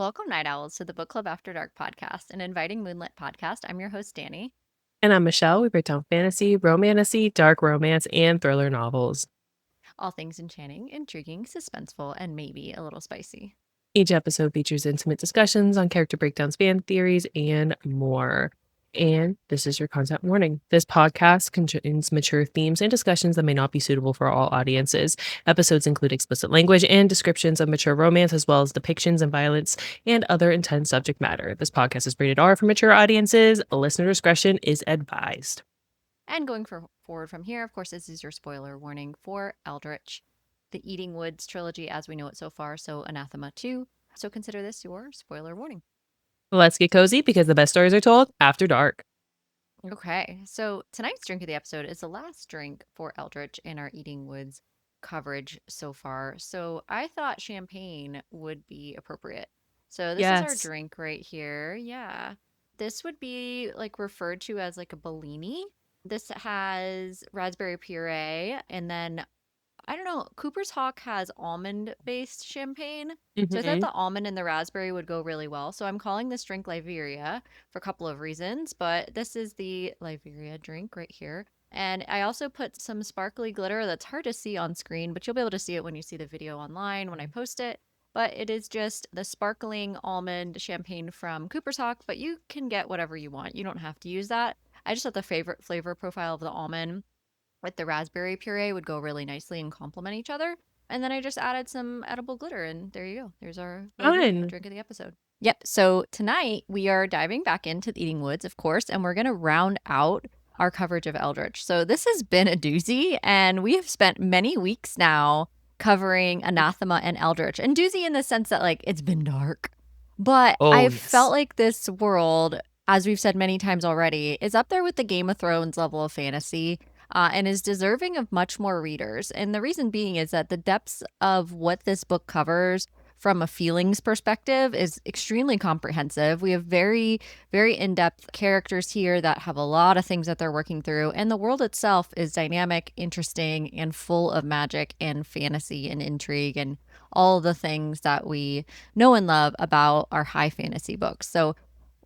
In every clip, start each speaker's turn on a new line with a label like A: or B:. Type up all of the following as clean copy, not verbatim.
A: Welcome, Night Owls, to the Book Club After Dark podcast, an inviting moonlit podcast. I'm your host, Danny.
B: And I'm Michelle. We break down fantasy, romantasy, dark romance, and thriller novels.
A: All things enchanting, intriguing, suspenseful, and maybe a little spicy.
B: Each episode features intimate discussions on character breakdowns, fan theories, and more. And this is your content warning. This podcast contains mature themes and discussions that may not be suitable for all audiences. Episodes include explicit language and descriptions of mature romance, as well as depictions of violence and other intense subject matter. This podcast is rated R for mature audiences. Listener discretion is advised.
A: And going forward from here, of course, this is your spoiler warning for Eldritch, the Eating Woods trilogy as we know it so far, so Anathema 2. So consider this your spoiler warning.
B: Let's get cozy because the best stories are told after dark.
A: Okay, so tonight's drink of the episode is the last drink for Eldritch in our Eating Woods coverage so far. So I thought champagne would be appropriate. So this is our
B: Yes.
A: drink right here. Yeah. This would be like referred to as like a Bellini. This has raspberry puree and then I don't know. Cooper's Hawk has almond based champagne. So I thought
B: Mm-hmm.
A: the almond and the raspberry would go really well. So I'm calling this drink Liberia for a couple of reasons, but this is the Liberia drink right here. And I also put some sparkly glitter that's hard to see on screen, but you'll be able to see it when you see the video online when I post it. But it is just the sparkling almond champagne from Cooper's Hawk, but you can get whatever you want. You don't have to use that. I just thought the favorite flavor profile of the almond with the raspberry puree would go really nicely and complement each other. And then I just added some edible glitter, and there you go. There's our Liberia
B: Fun.
A: drink of the episode. Yep. So tonight we are diving back into the Eating Woods, of course, and we're going to round out our coverage of Eldritch. So this has been a doozy, and we have spent many weeks now covering Anathema and Eldritch. And doozy in the sense that, like, it's been dark. But
B: Oh,
A: I felt
B: yes.
A: like this world, as we've said many times already, is up there with the Game of Thrones level of fantasy and is deserving of much more readers. And the reason being is that the depths of what this book covers from a feelings perspective is extremely comprehensive. We have very, very in depth characters here that have a lot of things that they're working through. And the world itself is dynamic, interesting, and full of magic and fantasy and intrigue and all the things that we know and love about our high fantasy books. So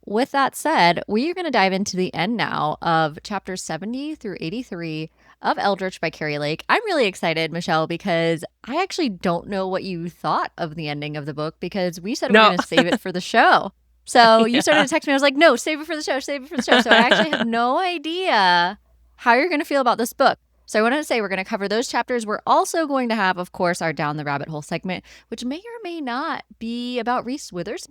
A: with that said, we are going to dive into the end now of chapters 70 through 83 of Eldritch by Kerri Lake. I'm really excited, Michelle, because I actually don't know what you thought of the ending of the book because we said we we're
B: No.
A: going to save it for the show. So you started
B: Yeah.
A: to text me. I was like, no, save it for the show, save it for the show. So I actually have no idea how you're going to feel about this book. So I wanted to say we're going to cover those chapters. We're also going to have, of course, our Down the Rabbit Hole segment, which may or may not be about Reese Withers.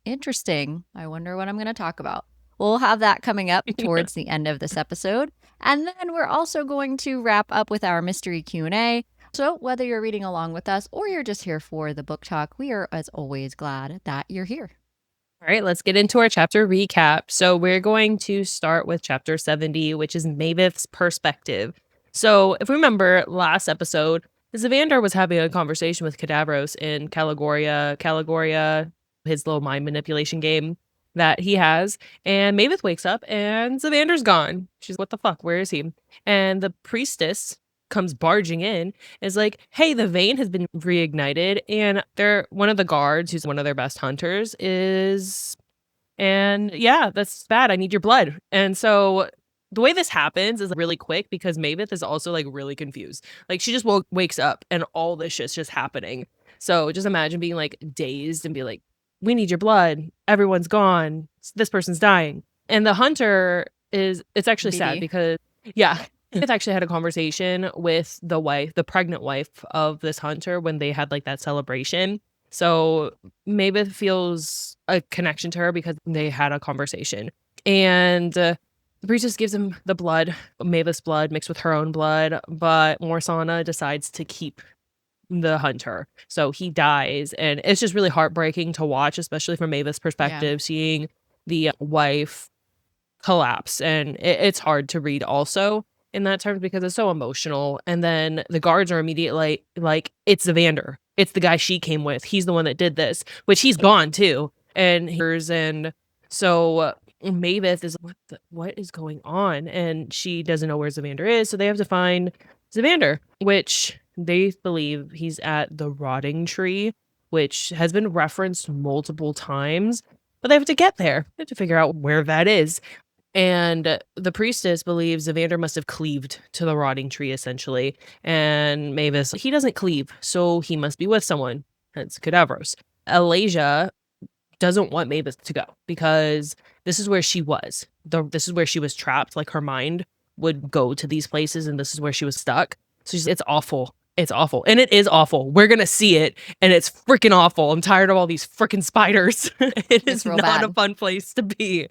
A: Interesting. I wonder what I'm going to talk about. We'll have that coming up towards the end of this episode. And then we're also going to wrap up with our mystery Q&A. So whether you're reading along with us or you're just here for the book talk, we are as always glad that you're here.
B: All right, let's get into our chapter recap. So we're going to start with chapter 70, which is Maveth's perspective. So if we remember last episode, Zavander was having a conversation with Cadavros in Caligoria, his little mind manipulation game that he has. And Maveth wakes up and Zavander's gone. She's, what the fuck? Where is he? And the priestess comes barging in, is like, hey, the vein has been reignited, and they're one of the guards, who's one of their best hunters, and yeah, that's bad. I need your blood. And so the way this happens is really quick because Maveth is also like really confused. Like she just wakes up and all this shit's just happening. So just imagine being like dazed and be like, we need your blood. Everyone's gone. This person's dying. And the hunter it's actually sad
A: BD.
B: because, yeah, I've actually had a conversation with the pregnant wife of this hunter when they had like that celebration. So Maveth feels a connection to her because they had a conversation. And the priestess gives him the blood, Maveth's blood mixed with her own blood, but Morsana decides to keep the hunter. So he dies, and it's just really heartbreaking to watch, especially from Maveth's perspective, seeing the wife collapse. And it's hard to read also in that terms because it's so emotional. And then the guards are immediately like, it's Zavander. It's the guy she came with. He's the one that did this, which he's gone too. And so Maveth is what is going on? And she doesn't know where Zavander is. So they have to find Zavander, which they believe he's at the rotting tree, which has been referenced multiple times, but they have to get there. They have to figure out where that is. And the priestess believes Evander must have cleaved to the rotting tree, essentially. And Mavis, he doesn't cleave, so he must be with someone. Hence Cadavros. Alasia doesn't want Mavis to go because this is where she was. This is where she was trapped. Like her mind would go to these places, and this is where she was stuck. So it's awful. It's awful. And it is awful. We're going to see it, and it's freaking awful. I'm tired of all these freaking spiders. It is
A: It's real
B: not a
A: bad.
B: fun place to be.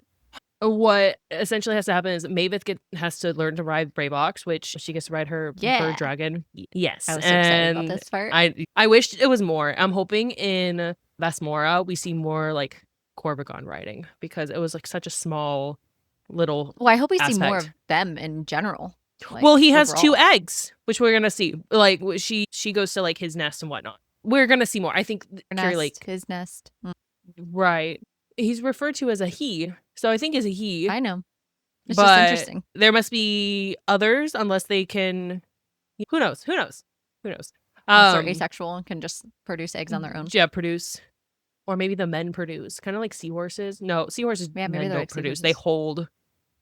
B: What essentially has to happen is Mavis has to learn to ride Brave Ox, which she gets to ride her bird
A: Yeah.
B: dragon. Yes,
A: I was so excited about
B: and
A: this part.
B: I wish it was more. I'm hoping in Vasmora we see more like Corvigon riding because it was like such a small little
A: Well, I hope we see more
B: aspect.
A: of them in general,
B: Well,
A: like,
B: he has 2
A: overall.
B: eggs, which we're gonna see. Like she goes to like his nest and whatnot. We're gonna see more. I think Kerri Lake.
A: His nest.
B: Right. He's referred to as a he, so I think is a he.
A: I know. It's just
B: But
A: interesting.
B: there must be others unless they can who knows? Who knows? Who knows?
A: Unless they're asexual and can just produce eggs on their own.
B: Yeah, produce. Or maybe the men produce. Kind of like seahorses. No, seahorses
A: Yeah, maybe
B: men
A: they're
B: don't
A: like
B: produce.
A: seahorses.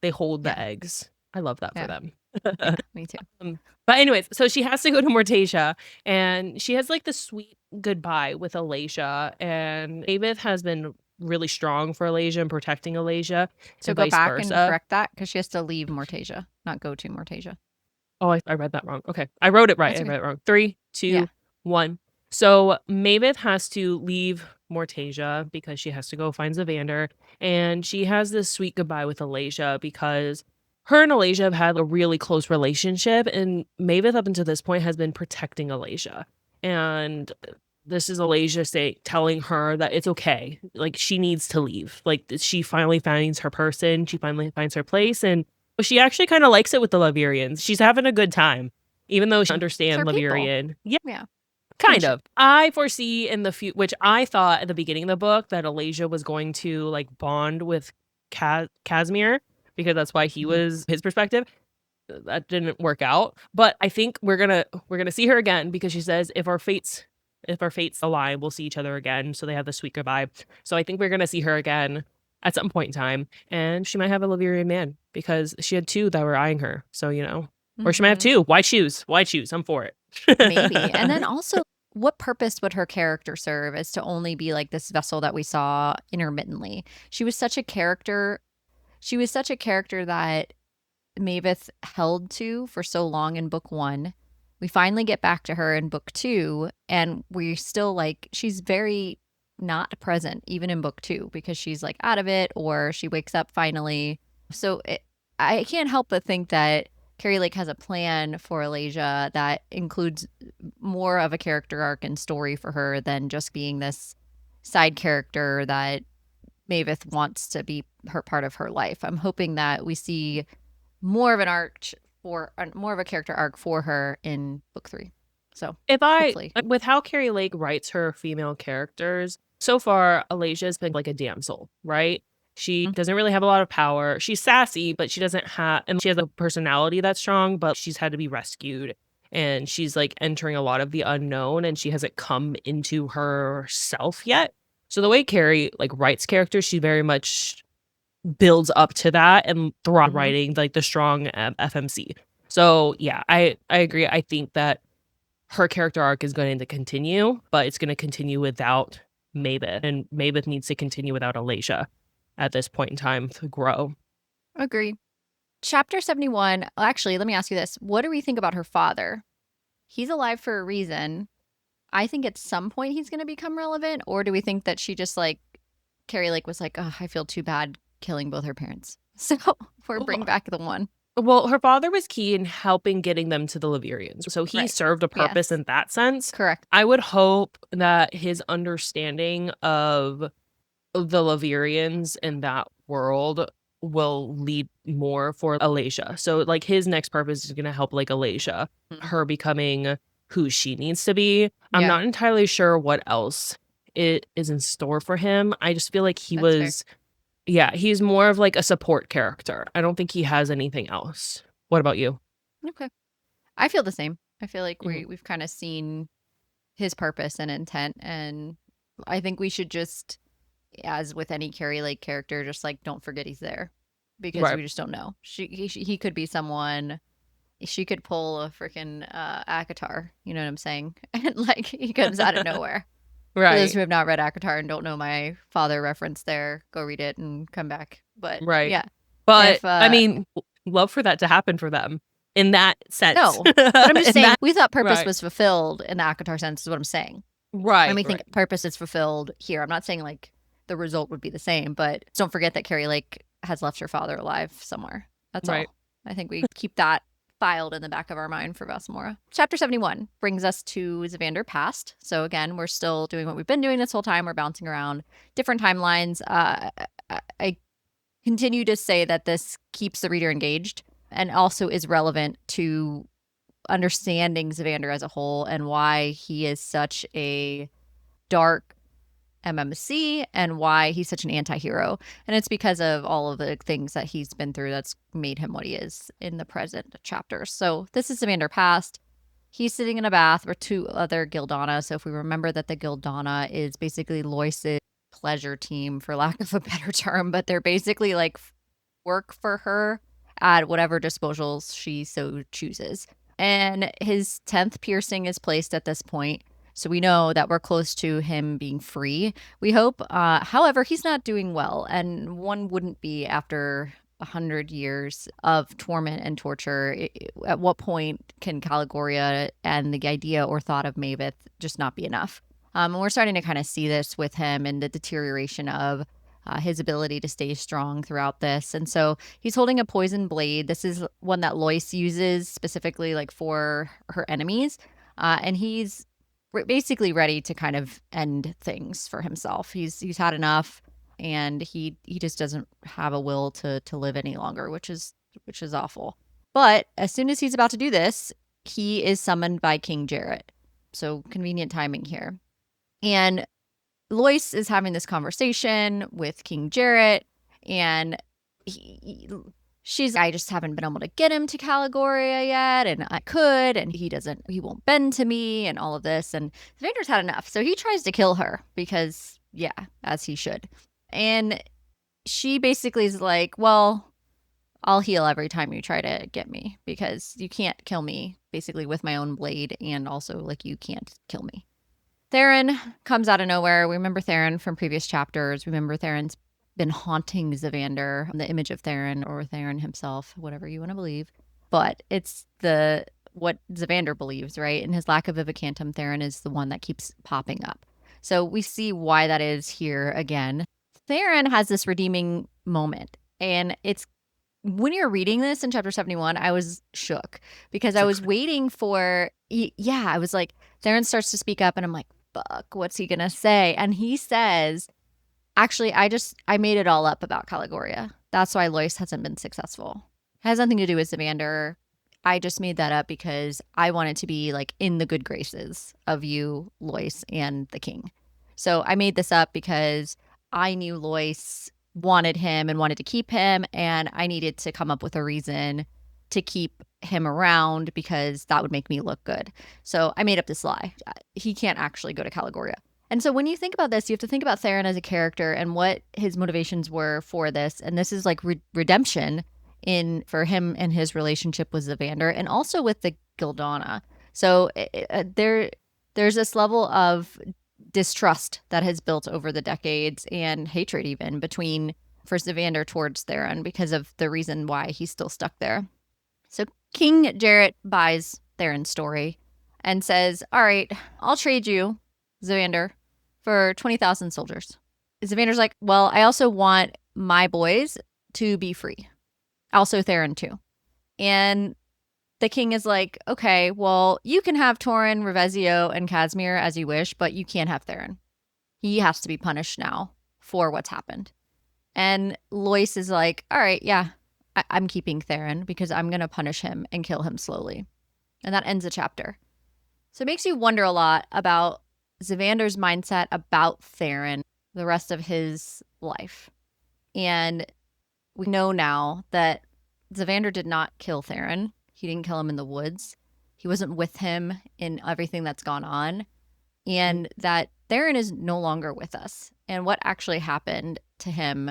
B: They hold
A: Yeah.
B: the eggs. I love that for
A: Yeah.
B: them.
A: Yeah, me too.
B: But anyways, so she has to go to Mortasia and she has like the sweet goodbye with Alasia, and Mavis has been really strong for Alasia and protecting Alasia
A: So
B: and
A: go
B: vice
A: back and
B: versa.
A: correct that because she has to leave Mortasia, not go to Mortasia.
B: Oh, I read that wrong. Okay. I wrote it right.
A: That's
B: I
A: okay.
B: read it wrong. 3,
A: Yeah.
B: 2, 1. So Mavis has to leave Mortasia because she has to go find Zavander. And she has this sweet goodbye with Alasia because her and Alasia have had a really close relationship. And Mavis, up until this point, has been protecting Alasia. And this is Alasia telling her that it's okay. Like, she needs to leave. Like, she finally finds her person. She finally finds her place. And she actually kind of likes it with the Laverians. She's having a good time, even though she
A: It's her
B: understands
A: people.
B: Laverian. Yeah,
A: Yeah.
B: kind
A: Kinship.
B: of. I foresee in the future, which I thought at the beginning of the book that Alasia was going to like bond with Casimir because that's why he was his perspective. That didn't work out, but I think we're gonna see her again because she says if our fates align, we'll see each other again. So they have the sweet goodbye. So I think we're gonna see her again at some point in time, and she might have a Laverian man because she had 2 that were eyeing her. So or she might have 2. Why choose? Why choose? I'm for
A: Maybe. And then
B: it.
A: also, what purpose would her character serve as to only be like this vessel that we saw intermittently? She was such a character. She was such a character that Mavis held to for so long in book 1. We finally get back to her in book 2, and we still like she's very not present even in book 2 because she's like out of it or she wakes up finally. So I can't help but think that Kerri Lake has a plan for Alasia that includes more of a character arc and story for her than just being this side character that Mavis wants to be her part of her life. I'm hoping that we see more of an arc more of a character arc for her in book 3. So hopefully.
B: With how Kerri Lake writes her female characters, so far Alasia's been like a damsel, right? She doesn't really have a lot of power. She's sassy, but she doesn't have, and she has a personality that's strong, but she's had to be rescued. And she's like entering a lot of the unknown and she hasn't come into herself yet. So the way Kerri like writes characters, she very much builds up to that and writing like the strong FMC. So yeah, I agree. I think that her character arc is going to continue, but it's going to continue without Mavis, and Mavis needs to continue without Alasia at this point in time to grow.
A: Agree. Chapter 71. Actually, let me ask you this. What do we think about her father? He's alive for a reason. I think at some point he's going to become relevant, or do we think that she just like Kerri Lake was like, oh, I feel too bad killing both her parents. So or bring back the one.
B: Well, her father was key in helping getting them to the Laverians. So he served a purpose
A: Yes.
B: in that sense.
A: Correct.
B: I would hope that his understanding of the Laverians in that world will lead more for Alasia. So like his next purpose is going to help like Alasia, her becoming who she needs to be. I'm not entirely sure what else it is in store for him. I just feel like he's more of like a support character. I don't think he has anything else. What about you?
A: Okay. I feel the same. I feel like
B: Mhm.
A: we've kind of seen his purpose and intent, and I think we should just, as with any Kerri Lake character, just like don't forget he's there because
B: Right.
A: we just don't know. He could be someone. She could pull a freaking Akatar. You know what I'm saying? And like he comes out of nowhere. For those
B: Right.
A: who have not read Akatar and don't know my father reference, there, go read it and come back. But
B: Right.
A: yeah,
B: But,
A: if
B: I mean, love for that to happen for them in that sense.
A: no, but I'm just
B: In
A: saying
B: that
A: we thought purpose
B: right.
A: was fulfilled in the Akatar sense. Is what I'm saying. And
B: Right,
A: we think
B: right,
A: purpose is fulfilled here. I'm not saying like the result would be the same, but don't forget that Kerri Lake has left her father alive somewhere. That's
B: right.
A: all. I think we keep that filed in the back of our mind for Valsamora. Chapter 71 brings us to Zavander past. So again, we're still doing what we've been doing this whole time. We're bouncing around different timelines. I continue to say that this keeps the reader engaged and also is relevant to understanding Zavander as a whole and why he is such a dark MMC and why he's such an anti-hero. And it's because of all of the things that he's been through that's made him what he is in the present chapters. So this is Zavander past. He's sitting in a bath with two other Gildana. So if we remember that the Gildana is basically Lois's pleasure team, for lack of a better term, but they're basically like work for her at whatever disposals she so chooses. And his 10th piercing is placed at this point. So we know that we're close to him being free, we hope. However, he's not doing well. And one wouldn't be after 100 years of torment and torture. At what point can Caligoria and the idea or thought of Maveth just not be enough? And we're starting to kind of see this with him and the deterioration of his ability to stay strong throughout this. And so he's holding a poison blade. This is one that Lois uses specifically like for her enemies. And he's basically ready to kind of end things for himself. He's had enough and he just doesn't have a will to live any longer, which is awful. But as soon as he's about to do this, he is summoned by King Jarrett. So convenient timing here. And Lois is having this conversation with King Jarrett, and she's, I just haven't been able to get him to Caligoria yet, and I could, and he won't bend to me, and all of this. And Vander's had enough, so he tries to kill her because, yeah, as he should. And she basically is like, well, I'll heal every time you try to get me because you can't kill me basically with my own blade, and also like you can't kill me. Theron comes out of nowhere. We remember Theron from previous chapters. Remember Theron's been haunting Zavander, the image of Theron or Theron himself, whatever you want to believe. But it's what Zavander believes, right? And his lack of Vivicantum, Theron is the one that keeps popping up. So we see why that is here again. Theron has this redeeming moment, and it's when you're reading this in chapter 71, I was shook because I was waiting for, yeah, I was like, Theron starts to speak up and I'm like, fuck, what's he gonna say? And he says, actually, I made it all up about Caligoria. That's why Lois hasn't been successful. It has nothing to do with Zavander. I just made that up because I wanted to be like in the good graces of you, Lois, and the king. So I made this up because I knew Lois wanted him and wanted to keep him, and I needed to come up with a reason to keep him around because that would make me look good. So I made up this lie. He can't actually go to Caligoria. And so when you think about this, you have to think about Theron as a character and what his motivations were for this. And this is like redemption for him and his relationship with Zavander and also with the Gildana. So there's this level of distrust that has built over the decades and hatred even between for Zavander towards Theron because of the reason why he's still stuck there. So King Jarrett buys Theron's story and says, all right, I'll trade you, Zavander, for 20,000 soldiers. Zavander's like, well, I also want my boys to be free. Also Theron too. And the king is like, okay, well, you can have Torin, Revezio, and Casimir as you wish, but you can't have Theron. He has to be punished now for what's happened. And Lois is like, all right, yeah, I'm keeping Theron because I'm going to punish him and kill him slowly. And that ends the chapter. So it makes you wonder a lot about Zavander's mindset about Theron the rest of his life. And we know now that Zavander did not kill Theron. He didn't kill him in the woods. He wasn't with him in everything that's gone on. And that Theron is no longer with us, and what actually happened to him,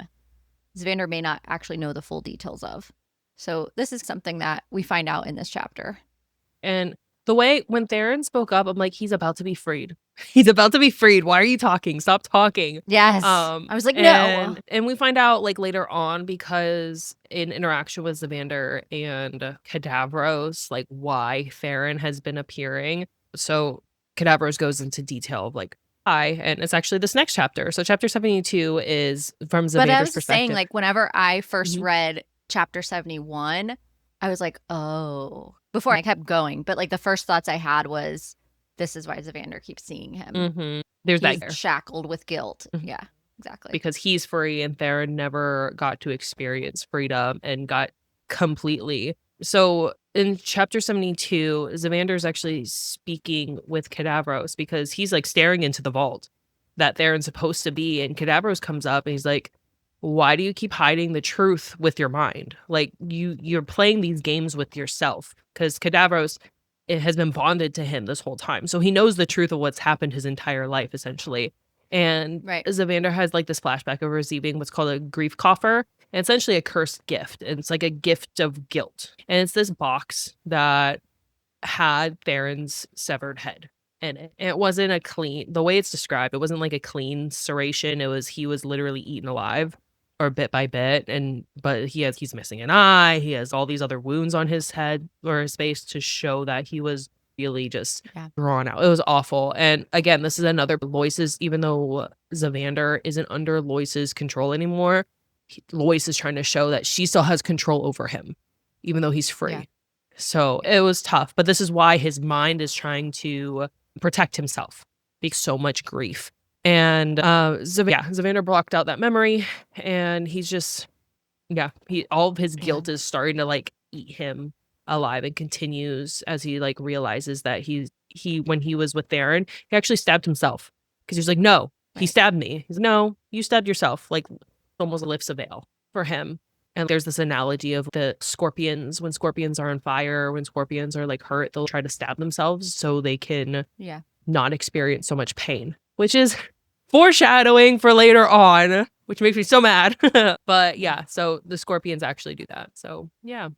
A: Zavander may not actually know the full details of. So this is something that we find out in this chapter.
B: And the way when Theron spoke up, I'm like, he's about to be freed. He's about to be freed. Why are you talking? Stop talking.
A: Yes. I was like, no.
B: And we find out like later on because in interaction with Zavander and Cadavros, like why Theron has been appearing. So Cadavros goes into detail of like why, and it's actually this next chapter. So chapter 72 is from
A: But I
B: Zavander's
A: was just saying,
B: perspective.
A: like, whenever I first
B: Mhm.
A: read chapter 71, I was like, oh, before I kept going. But like the first thoughts I had was, this is why Zavander keeps seeing him.
B: There's that
A: He's shackled with guilt. Yeah, exactly.
B: because he's free and Theron never got to experience freedom and got completely. So in chapter 72, Zavander's actually speaking with Cadavros because he's like staring into the vault that Theron's supposed to be. And Cadavros comes up and he's like, why do you keep hiding the truth with your mind? Like you're playing these games with yourself because Cadavros it has been bonded to him this whole time. So he knows the truth of what's happened his entire life, essentially. And
A: Right.
B: Zavander has like this flashback of receiving what's called a grief coffer, and essentially a cursed gift. And it's like a gift of guilt. And it's this box that had Theron's severed head in it. And it wasn't a clean, the way it's described, it wasn't like a clean serration. It was, he was literally eaten alive or bit by bit. But he's missing an eye. He has all these other wounds on his head or his face to show that he was really just drawn out. It was awful. And again, this is another Lois's, even though Zavander isn't under Lois's control anymore, Lois is trying to show that she still has control over him, even though he's free.
A: Yeah.
B: So it was tough, but this is why his mind is trying to protect himself because so much grief. And Zavander blocked out that memory, and he's just all of his guilt is starting to like eat him alive and continues as he like realizes that he when he was with Theron, he actually stabbed himself because he was like, no, he stabbed me. He's no, you stabbed yourself. Like almost lifts a veil for him. And there's this analogy of the scorpions. When scorpions are on fire, when scorpions are like hurt, they'll try to stab themselves so they can not experience so much pain, which is foreshadowing for later on, which makes me so mad. But yeah, so the scorpions actually do that. So yeah.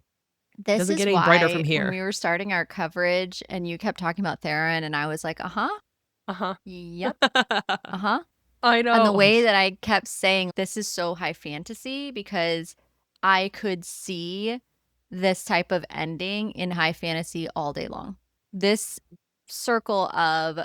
A: This
B: doesn't
A: is
B: get any brighter from
A: why
B: here.
A: when we were starting our coverage and you kept talking about Theron and I was like, yep,
B: I know.
A: And the way that I kept saying this is so high fantasy because I could see this type of ending in high fantasy all day long. This circle of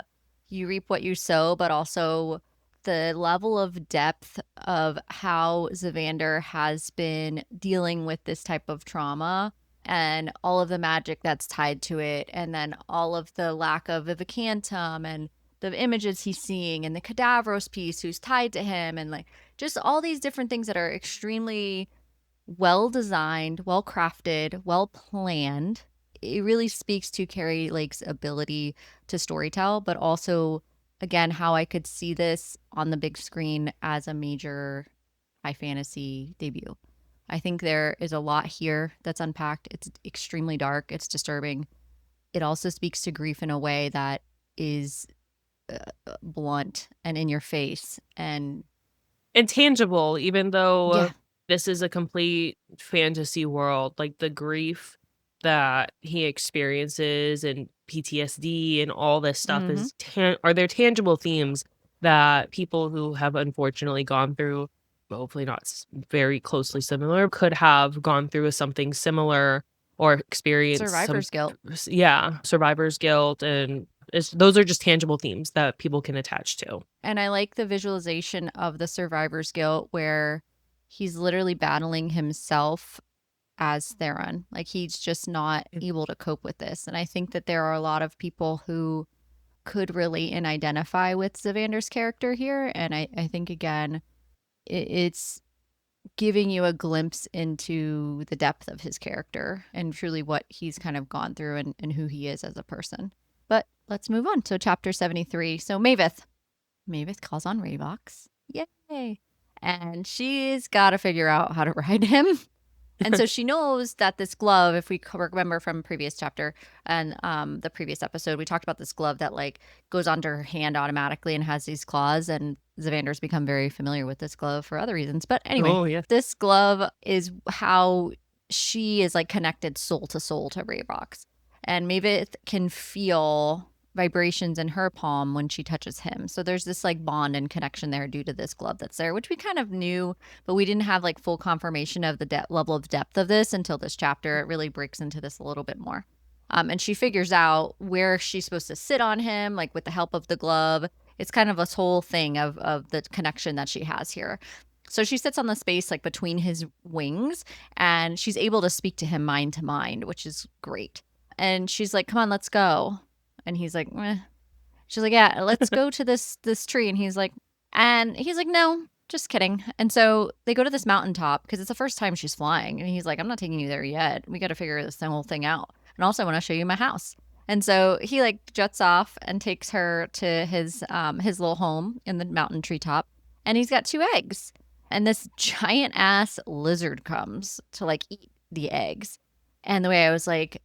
A: you reap what you sow, but also the level of depth of how Zavander has been dealing with this type of trauma and all of the magic that's tied to it, and then all of the lack of Vivicantum and the images he's seeing and the Cadavros piece who's tied to him and like just all these different things that are extremely well designed, well crafted, well planned. It really speaks to Kerri Lake's ability to storytell, but also again how I could see this on the big screen as a major high fantasy debut. I think there is a lot here that's unpacked. It's extremely dark, it's disturbing. It also speaks to grief in a way that is blunt and in your face and
B: tangible, even though this is a complete fantasy world. Like the grief that he experiences and PTSD and all this stuff is are there tangible themes that people who have unfortunately gone through, hopefully not very closely similar, could have gone through something similar or experienced
A: survivor's guilt.
B: Yeah, survivor's guilt, and those are just tangible themes that people can attach to.
A: And I like the visualization of the survivor's guilt where he's literally battling himself as Theron. Like he's just not able to cope with this. And I think that there are a lot of people who could relate and identify with Zavander's character here. And I think, again, it's giving you a glimpse into the depth of his character and truly what he's kind of gone through and who he is as a person. But let's move on. So chapter 73. So Mavis calls on Rayvox. Yay. And she's got to figure out how to ride him. And so she knows that this glove, if we remember from previous chapter and the previous episode, we talked about this glove that like goes onto her hand automatically and has these claws. And Zavander's become very familiar with this glove for other reasons. But anyway,
B: Oh, yeah.
A: this glove is how she is like connected soul to Ravrox. And Mavis can feel vibrations in her palm when she touches him. So there's this like bond and connection there due to this glove that's there, which we kind of knew, but we didn't have like full confirmation of the level of depth of this until this chapter. It really breaks into this a little bit more. And she figures out where she's supposed to sit on him, like with the help of the glove. It's kind of this whole thing of the connection that she has here. So she sits on the space like between his wings, and she's able to speak to him mind to mind, which is great. And she's like, "Come on, let's go." And he's like, "Meh." She's like, "Yeah, let's go to this tree." And he's like, "No, just kidding." And so they go to this mountaintop because it's the first time she's flying. And he's like, "I'm not taking you there yet. We got to figure this whole thing out. And also, I want to show you my house." And so he like jets off and takes her to his little home in the mountain treetop. And he's got 2 eggs. And this giant ass lizard comes to like eat the eggs. And the way I was like,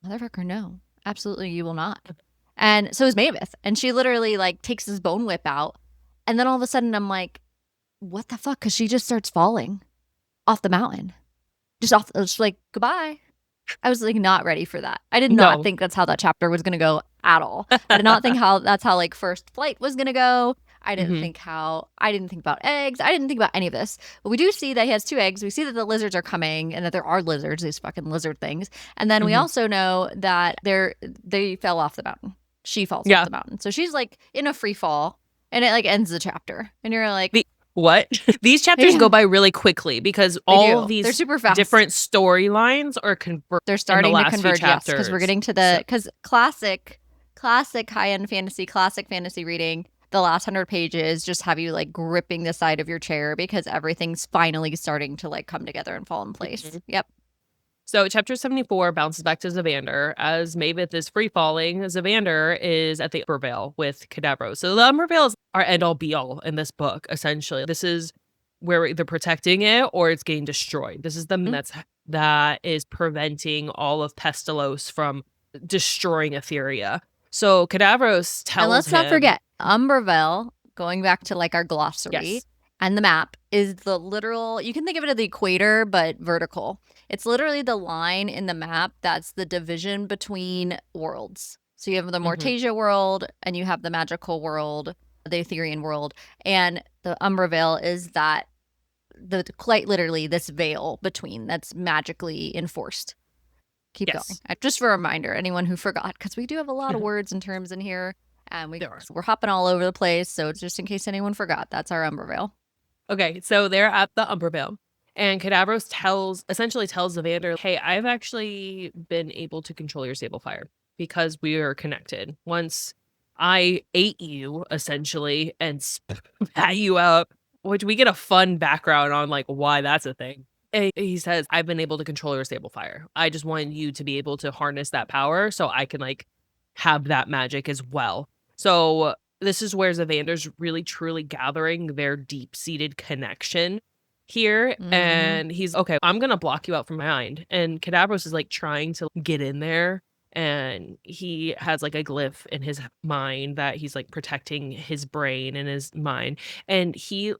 A: "Motherfucker, no. Absolutely, you will not." And so is Mavis. And she literally like takes this bone whip out. And then all of a sudden I'm like, what the fuck? Because she just starts falling off the mountain. Just like, goodbye. I was like not ready for that. I did not
B: No.
A: think that's how that chapter was going to go at all. I did not think that's how like first flight was going to go. I didn't think about eggs. I didn't think about any of this. But we do see that he has 2 eggs. We see that the lizards are coming and that there are lizards, these fucking lizard things. And then we also know that they fell off the mountain. She falls off the mountain. So she's like in a free fall, and it like ends the chapter. And you're like,
B: what? These chapters go by really quickly because all these
A: they're super fast.
B: different storylines are converged.
A: They're starting
B: in the
A: to
B: last
A: converge,
B: few
A: yes,
B: chapters.
A: because we're getting to the because classic high-end fantasy, classic fantasy reading. The last 100 pages just have you like gripping the side of your chair because everything's finally starting to like come together and fall in place. Yep.
B: So chapter 74 bounces back to Zavander. As Mavis is free falling, Zavander is at the Umbervale with Cadavros. So the Umbervale is our end-all be-all in this book, essentially. This is where we're either protecting it or it's getting destroyed. This is the that is preventing all of Pestilos from destroying Etheria. So Cadavros tells him...
A: And let's not forget, Umbervale, going back to like our glossary...
B: Yes.
A: And the map is the literal, you can think of it as the equator, but vertical. It's literally the line in the map that's the division between worlds. So you have the Mortasia world and you have the magical world, the Etherian world. And the Umbervale is that, quite literally, this veil between that's magically enforced. Keep going. Just for a reminder, anyone who forgot, because we do have a lot of words and terms in here. And we're hopping all over the place. So just in case anyone forgot, that's our Umbervale.
B: Okay, so they're at the Umbervale, and Cadavros essentially tells Zavander, "Hey, I've actually been able to control your stable fire because we are connected. Once I ate you, essentially, and spat you out," which we get a fun background on, like, why that's a thing. And he says, "I've been able to control your stable fire. I just want you to be able to harness that power so I can, like, have that magic as well." So this is where Zavander's really truly gathering their deep-seated connection here. And he's, "Okay, I'm going to block you out from my mind." And Cadavros is like trying to get in there. And he has like a glyph in his mind that he's like protecting his brain and his mind. And he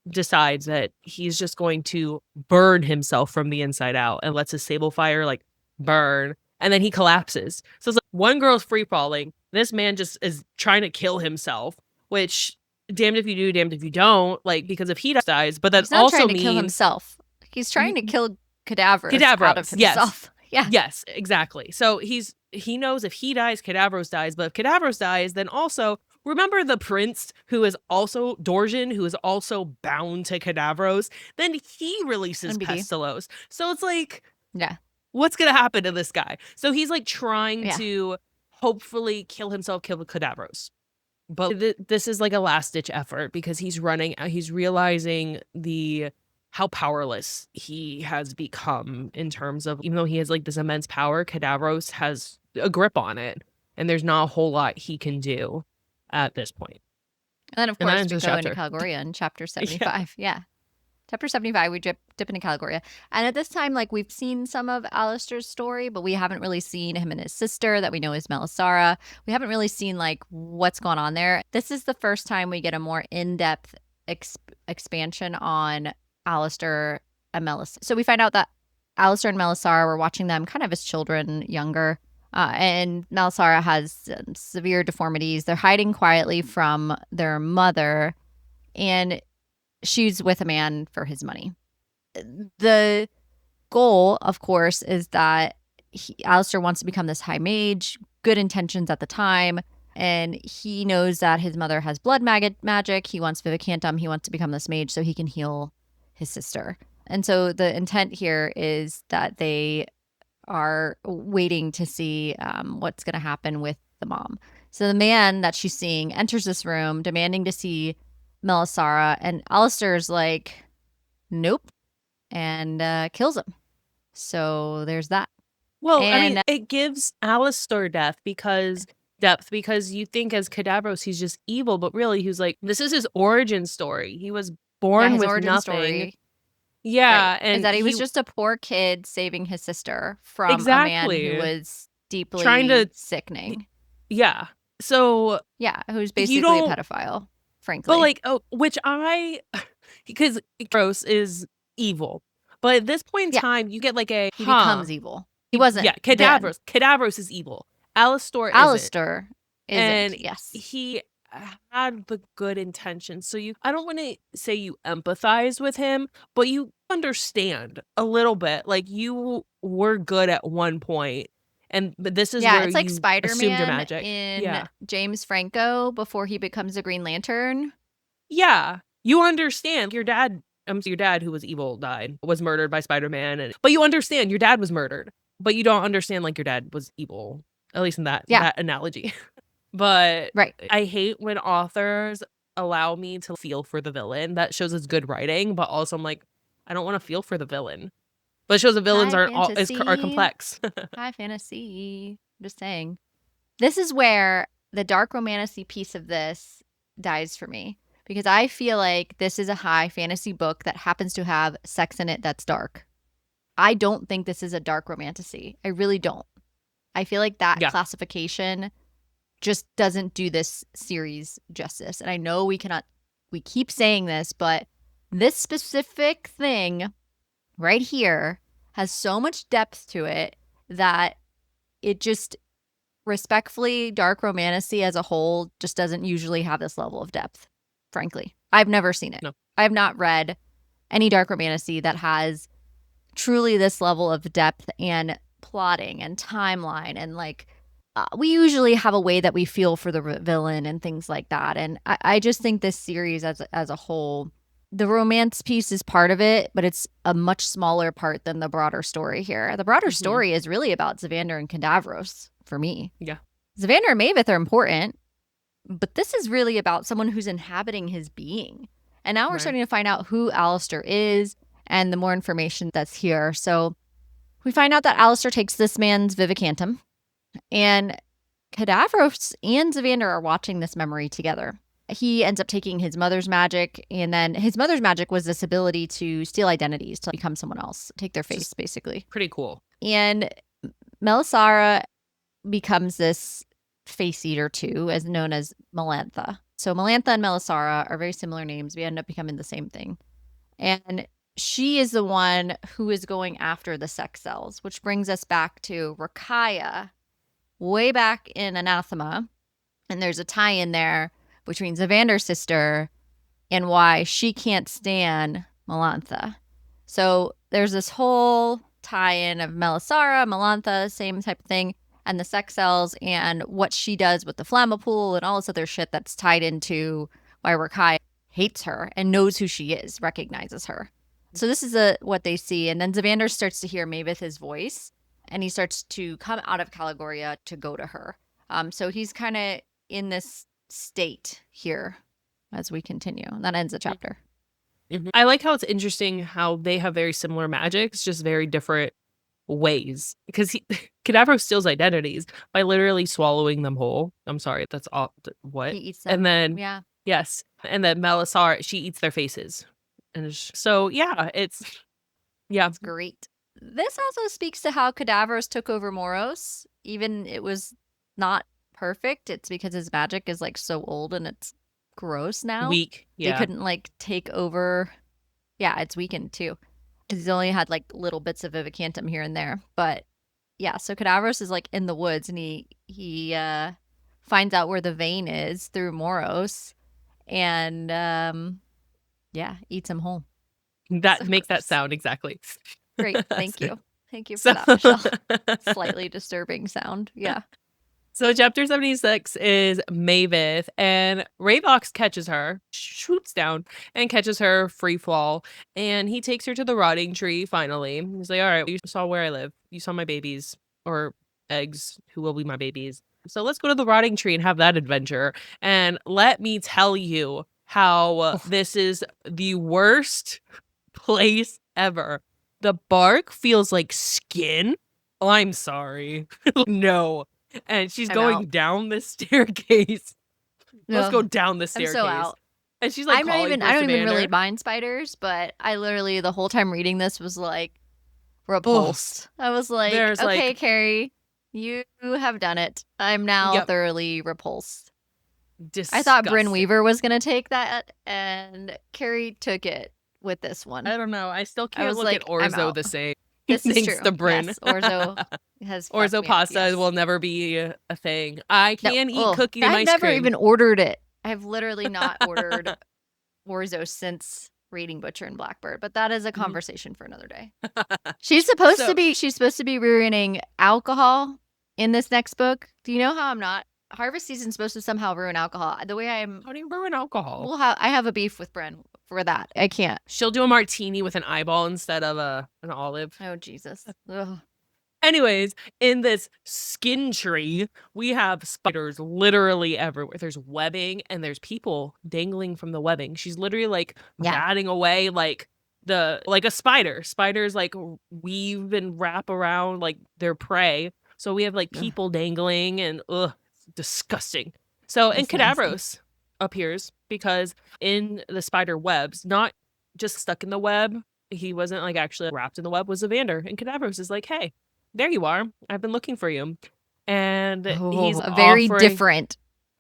B: decides that he's just going to burn himself from the inside out and lets his sable fire like burn. And then he collapses. So it's like one girl's free falling. This man just is trying to kill himself, which damned if you do, damned if you don't. Like, because if he dies, but that
A: he's not
B: also
A: trying to
B: means
A: kill himself. He's trying to kill Cadavros out of himself.
B: Yes.
A: Yeah.
B: Yes, exactly. So he knows if he dies, Cadavros dies. But if Cadavros dies, then also remember the prince who is also Dorjan, who is also bound to Cadavros. Then he releases
A: NBD.
B: Pestilos. So it's like,
A: yeah,
B: what's going to happen to this guy? So he's like trying to hopefully kill himself, kill Cadavros. But this is like a last ditch effort because he's realizing how powerless he has become in terms of, even though he has like this immense power, Cadavros has a grip on it. And there's not a whole lot he can do at this point.
A: And then of course we go into Calgoria in chapter 75. Yeah. Chapter 75, we dip into Caligoria. And at this time, like, we've seen some of Alistair's story, but we haven't really seen him and his sister that we know is Melisara. We haven't really seen, like, what's going on there. This is the first time we get a more in-depth expansion on Alistair and Melisara. So we find out that Alistair and Melisara were watching them kind of as children, younger. And Melisara has severe deformities. They're hiding quietly from their mother, and she's with a man for his money. The goal, of course, is that Alistair wants to become this high mage, good intentions at the time, and he knows that his mother has blood magic. He wants Vivicantum. He wants to become this mage so he can heal his sister. And so the intent here is that they are waiting to see what's going to happen with the mom. So the man that she's seeing enters this room demanding to see Melisara, and Alistair's like, nope, and kills him. So there's that.
B: Well, I mean,
A: And
B: it gives Alistair depth because you think as Cadavros he's just evil, but really he's like, this is his origin story. He was born
A: his
B: with
A: origin
B: nothing.
A: story,
B: Yeah,
A: right, is
B: and
A: that he was just a poor kid saving his sister from a man who
B: exactly
A: was
B: trying
A: deeply
B: to
A: sickening.
B: yeah. So
A: Yeah, who's
B: you
A: basically a
B: don't,
A: pedophile, frankly.
B: but like, oh, which I because Gross is evil. But at this point in
A: Yeah,
B: time, you get like a
A: he becomes evil. He wasn't
B: yeah,
A: then.
B: Cadavros is evil. Alistair isn't.
A: Alistair isn't,
B: And
A: yes.
B: he had the good intentions. So I don't want to say you empathize with him, but you understand a little bit. Like you were good at one point, but this is
A: Yeah,
B: where
A: it's like
B: you assumed your
A: Spider-Man
B: magic.
A: in
B: Yeah.
A: James Franco before he becomes a Green Lantern.
B: Yeah. You understand your dad who was evil was murdered by Spider-Man, but you understand your dad was murdered, but you don't understand like your dad was evil, at least in that
A: Yeah,
B: analogy. But
A: right.
B: I hate when authors allow me to feel for the villain. That shows it's good writing, but also I'm like, I don't want to feel for the villain. But it shows the villains
A: High
B: aren't are
A: fantasy.
B: complex.
A: High fantasy. Just saying. This is where the dark romantasy piece of this dies for me, because I feel like this is a high fantasy book that happens to have sex in it that's dark. I don't think this is a dark romantasy. I really don't. I feel like that
B: Yeah.
A: classification just doesn't do this series justice. And I know we keep saying this, but this specific thing right here has so much depth to it that it just, respectfully, dark romantasy as a whole just doesn't usually have this level of depth, frankly. I've never seen it.
B: No.
A: I have not read any dark romantasy that has truly this level of depth and plotting and timeline, and like we usually have a way that we feel for the villain and things like that. And I just think this series as a whole, the romance piece is part of it, but it's a much smaller part than the broader story here. The broader story is really about Zavander and Cadavros for me.
B: Yeah.
A: Zavander and Maveth are important, but this is really about someone who's inhabiting his being. And now we're starting to find out who Alistair is and the more information that's here. So we find out that Alistair takes this man's Vivicantum, and Cadavros and Zavander are watching this memory together. He ends up taking his mother's magic, and then his mother's magic was this ability to steal identities, to become someone else, take their face, basically.
B: Pretty cool.
A: And Melisara becomes this face eater too, as known as Melantha. So Melantha and Melisara are very similar names. We end up becoming the same thing. And she is the one who is going after the sex cells, which brings us back to Rakaya, way back in Anathema. And there's a tie-in there between Zavander's sister and why she can't stand Melantha. So there's this whole tie-in of Melisara, Melantha, same type of thing, and the sex cells and what she does with the Flamapool and all this other shit that's tied into why Rakaya hates her and knows who she is, recognizes her. So this is what they see. And then Zavander starts to hear Maveth's voice, and he starts to come out of Caligoria to go to her. So he's kind of in this state here as we continue. And that ends the chapter.
B: I like how it's interesting how they have very similar magics, just very different ways. Because Cadavro steals identities by literally swallowing them whole. I'm sorry, that's all. What?
A: He eats them.
B: And then,
A: yeah.
B: yes. And then Melisara, she eats their faces. And so, yeah, yeah.
A: It's great. This also speaks to how Cadavers took over Moros. Even it was not perfect. It's because his magic is like so old and it's gross now.
B: Weak.
A: They
B: Yeah.
A: couldn't like take over. Yeah, it's weakened too. Because he's only had like little bits of Vivicantum here and there. But yeah, so Cadavros is like in the woods and he finds out where the vein is through Moros and yeah, eats him whole. So
B: That makes that
A: gross.
B: sound exactly.
A: Great. Thank you. Thank you for
B: So
A: that, Michelle. Slightly disturbing sound. Yeah.
B: So chapter 76 is Mavis, and Ravox catches her, shoots down, and catches her free fall. And he takes her to the rotting tree finally. He's like, all right, you saw where I live. You saw my babies, or eggs, who will be my babies. So let's go to the rotting tree and have that adventure. And let me tell you how
A: Oof.
B: this is the worst place ever. The bark feels like skin. Oh, I'm sorry. No. And she's
A: I'm out.
B: going down the staircase. Let's go
A: Ugh.
B: down the
A: I'm so
B: staircase.
A: out.
B: And she's like calling for
A: I don't even really
B: Savander.
A: mind spiders, but I literally the whole time reading this was like
B: Oh,
A: repulsed. I was like,
B: there's
A: okay,
B: like,
A: Kerri, you have done it. I'm now
B: yep,
A: thoroughly repulsed. I thought Bryn
B: disgusting.
A: Weaver was gonna take that, and Kerri took it with this one.
B: I don't know. I still
A: I
B: can't
A: was
B: look at
A: like, I'm
B: Orzo
A: out.
B: the same.
A: This is
B: Thanks
A: true.
B: to Bryn.
A: Yes, Orzo has fucked
B: Orzo
A: me up.
B: pasta
A: Yes.
B: will never be a thing. I
A: No.
B: can eat
A: Oh,
B: cookie and
A: I've
B: ice
A: never
B: cream.
A: even ordered it. I've literally not ordered Orzo since reading Butcher and Blackbird, but that is a
B: Mhm.
A: conversation for another day.
B: So,
A: She's supposed to be ruining alcohol in this next book. Do you know how I'm not? Harvest season's supposed to somehow ruin alcohol. The way I'm
B: how do you ruin alcohol?
A: I have a beef with Bren for that. I can't.
B: She'll do a martini with an eyeball instead of an olive.
A: Oh Jesus. Ugh.
B: Anyways, in this skin tree, we have spiders literally everywhere. There's webbing and there's people dangling from the webbing. She's literally like
A: Yeah.
B: batting away like a spider. Spiders like weave and wrap around like their prey. So we have like
A: Ugh.
B: people dangling and disgusting. So and
A: That's nasty.
B: Cadavros appears because in the spider webs, not just stuck in the web, he wasn't like actually wrapped in the web, was Evander. And Cadavros is like, hey, there you are. I've been looking for you. And he's
A: Oh, very
B: offering,
A: different.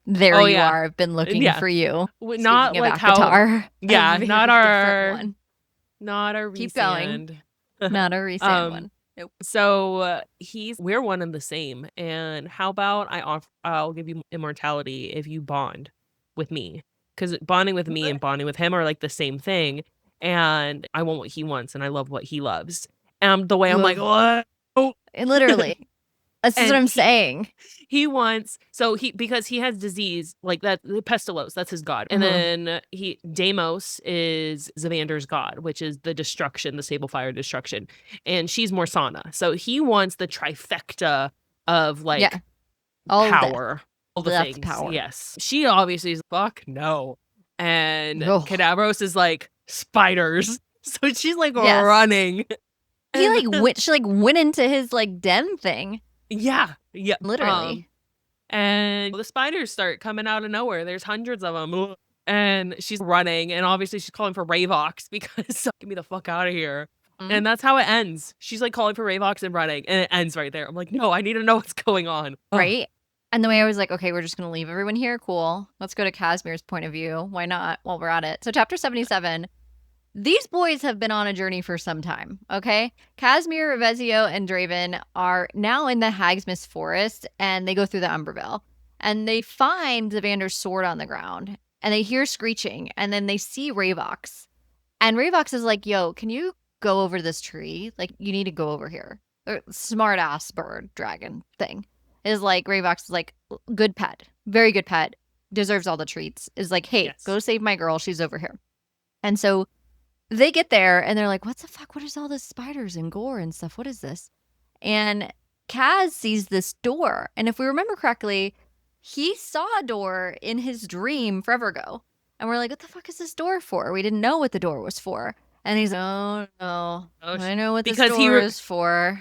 A: There
B: oh,
A: you
B: yeah.
A: are. I've been looking
B: Yeah.
A: for you.
B: Not
A: Speaking of
B: like how,
A: Akatar, a
B: yeah,
A: very different one.
B: not our
A: Keep going.
B: resand.
A: Not a Resand
B: um,
A: one. Nope.
B: so we're one and the same. And how about I'll give you immortality if you bond with me. Because bonding with me and bonding with him are like the same thing. And I want what he wants and I love what he loves. And the way I'm like,
A: Ugh.
B: what?
A: Literally. That's what
B: And
A: I'm saying.
B: he wants because he has disease like that, the Pestilos, that's his god. And
A: Ugh.
B: then Deimos is Zavander's god, which is the destruction, the sable fire destruction. And she's Morsana. So he wants the trifecta of
A: Yeah.
B: like
A: All of that.
B: power. All the
A: Death
B: things.
A: power.
B: Yes. She obviously is fuck no. And
A: Ugh.
B: Cadavros is like spiders. So she's like
A: Yes.
B: running.
A: He
B: And
A: she went into his like den thing.
B: yeah. Yeah.
A: Literally.
B: And the spiders start coming out of nowhere. There's hundreds of them. And she's running. And obviously she's calling for Ravox because get me the fuck out of here.
A: Mhm.
B: And that's how it ends. She's like calling for Ravox and running. And it ends right there. I'm like, no, I need to know what's going on.
A: Right? And the way I was like, okay, we're just going to leave everyone here. Cool. Let's go to Casimir's point of view. Why not while we're at it? So, chapter 77. These boys have been on a journey for some time, okay? Casimir, Revezio, and Draven are now in the Hagsmith Forest, and they go through the Umberville. And they find Zavander's sword on the ground, and they hear screeching, and then they see Ravox. And Ravox is like, yo, can you go over this tree? Like, you need to go over here. Smart-ass bird dragon thing. Is like, Ravox is like, good pet. Very good pet. Deserves all the treats. Is like, hey,
B: Yes.
A: go save my girl. She's over here. And so they get there and they're like, what the fuck? What is all this spiders and gore and stuff? What is this? And Kaz sees this door. And if we remember correctly, he saw a door in his dream forever ago. And we're like, what the fuck is this door for? We didn't know what the door was for. And he's like, oh no, I know what this
B: because
A: door is for.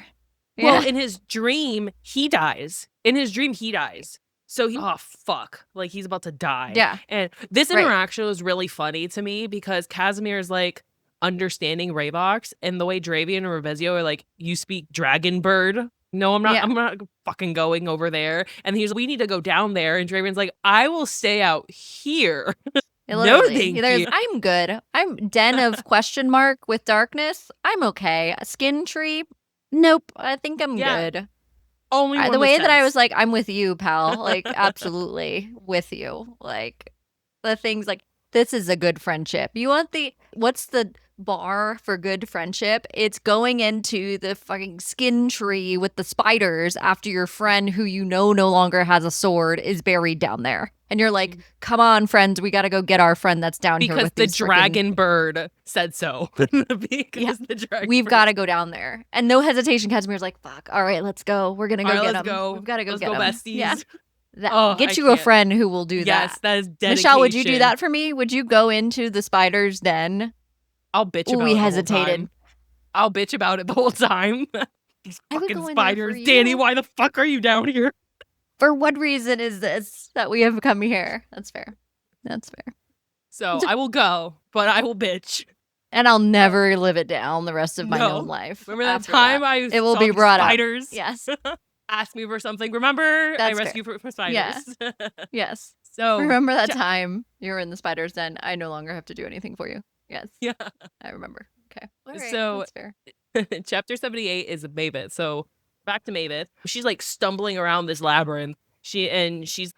B: Well,
A: Yeah.
B: in his dream, he dies. In his dream, he dies. So oh fuck, like he's about to die.
A: Yeah.
B: And this
A: Right.
B: interaction was really funny to me because Casimir is like, understanding Raybox and the way Dravian and Revezio are like, you speak dragon bird. No, I'm not.
A: Yeah.
B: I'm not fucking going over there. And he's like, we need to go down there. And Dravian's like, I will stay out here. No,
A: Literally.
B: thank
A: There's
B: you.
A: I'm good. I'm den of question mark with darkness. I'm okay. A skin tree. Nope. I think I'm
B: Yeah,
A: good.
B: only
A: The
B: one with
A: way that I was
B: sense.
A: like, I'm with you, pal. Like, absolutely with you. Like, the things like, this is a good friendship. You want what's the bar for good friendship? It's going into the fucking skin tree with the spiders after your friend who you know no longer has a sword is buried down there. And you're like, come on, friends, we got to go get our friend that's down here
B: Because
A: with
B: the
A: these freaking.
B: dragon bird said so.
A: Yeah,
B: Because the dragon
A: we've
B: bird.
A: got to go down there. And no hesitation, Casimir's like, fuck, all right, let's go. We're going to
B: All
A: go
B: right,
A: get
B: let's
A: him.
B: go.
A: We've got to go
B: Let's
A: get
B: go,
A: him. Yeah.
B: besties.
A: That
B: Oh,
A: get
B: I
A: you a
B: can't.
A: friend who will do
B: Yes,
A: that.
B: that is dedication.
A: Michelle, would you do that for me? Would you go into the spider's den?
B: I'll bitch
A: Ooh,
B: about
A: we
B: it the whole
A: hesitated.
B: time. I'll bitch about it the whole time. These
A: I would
B: fucking
A: go in there for
B: spiders. Danny,
A: you.
B: why the fuck are you down here?
A: For what reason is this that we have come here? That's fair. That's fair.
B: So I will go, but I will bitch.
A: And I'll never live it down the rest of my known
B: No.
A: life.
B: Remember that
A: after
B: time
A: that.
B: I
A: It will
B: saw
A: be
B: these
A: brought up.
B: spiders?
A: Yes.
B: Asked me for something. Remember? I
A: That's
B: rescued for spiders.
A: Yeah. Yes.
B: So
A: Remember that time you were in the spider's den? I no longer have to do anything for you. Yes.
B: yeah.
A: I remember. Okay. All right.
B: So
A: That's fair.
B: chapter 78 is Mavis. So back to Mavis. She's like stumbling around this labyrinth. She's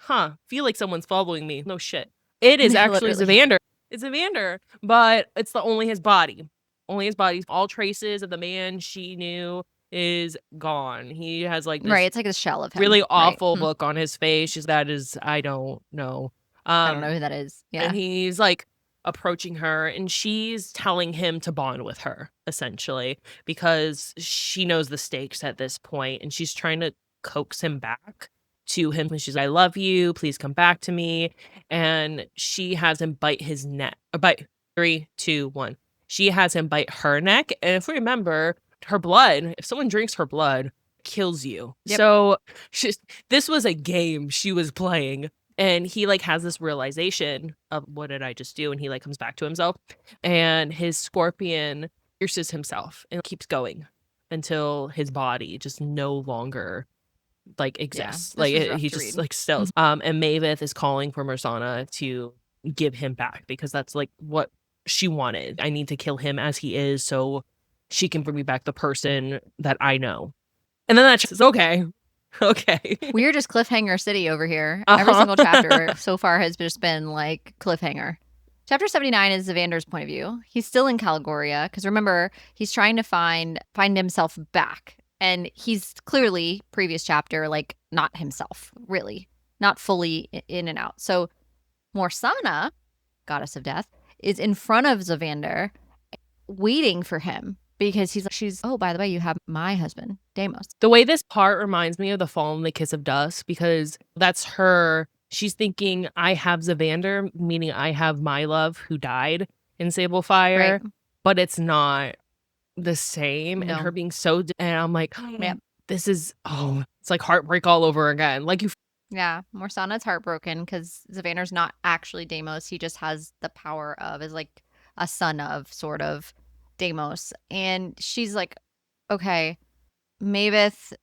B: feel like someone's following me. No shit. It is actually
A: Literally.
B: Zavander. It's Zavander, but it's only his body. Only his body. All traces of the man she knew is gone. He has like this
A: Right. It's like a shell of him.
B: really
A: Right.
B: awful look on his face. That is, I don't know.
A: I don't know who that is. Yeah.
B: And he's like approaching her and she's telling him to bond with her, essentially, because she knows the stakes at this point and she's trying to coax him back to him. And she's like, I love you. Please come back to me. And she has him bite his neck. Bite. 3, 2, 1. She has him bite her neck. And if we remember, her blood, if someone drinks her blood, kills you.
A: Yep.
B: So this was a game she was playing. And he like has this realization of what did I just do? And he like comes back to himself and his scorpion pierces himself and keeps going until his body just no longer like exists.
A: Yeah,
B: Like he just like still. And Mavis is calling for Mersana to give him back because that's like what she wanted. I need to kill him as he is so she can bring me back the person that I know. And then that says, okay. Okay.
A: We're just cliffhanger city over here. Every single chapter so far has just been like cliffhanger. Chapter 79 is Zavander's point of view. He's still in Caligoria because remember, he's trying to find himself back. And he's clearly, previous chapter, like not himself, really. Not fully in and out. So Morsana, goddess of death, is in front of Zavander waiting for him. Because she's, oh, by the way, you have my husband, Deimos.
B: The way this part reminds me of The Fall and the Kiss of Dust, because that's her. She's thinking, I have Zavander, meaning I have my love who died in Sable Fire,
A: Right.
B: but it's not the same.
A: No.
B: And her being so, and I'm like, this is, it's like heartbreak all over again. Like you.
A: Yeah, Morsana's heartbroken because Zavander's not actually Deimos. He just has the power of, is like a son of, sort of. Deimos, and she's like, okay, Mavis,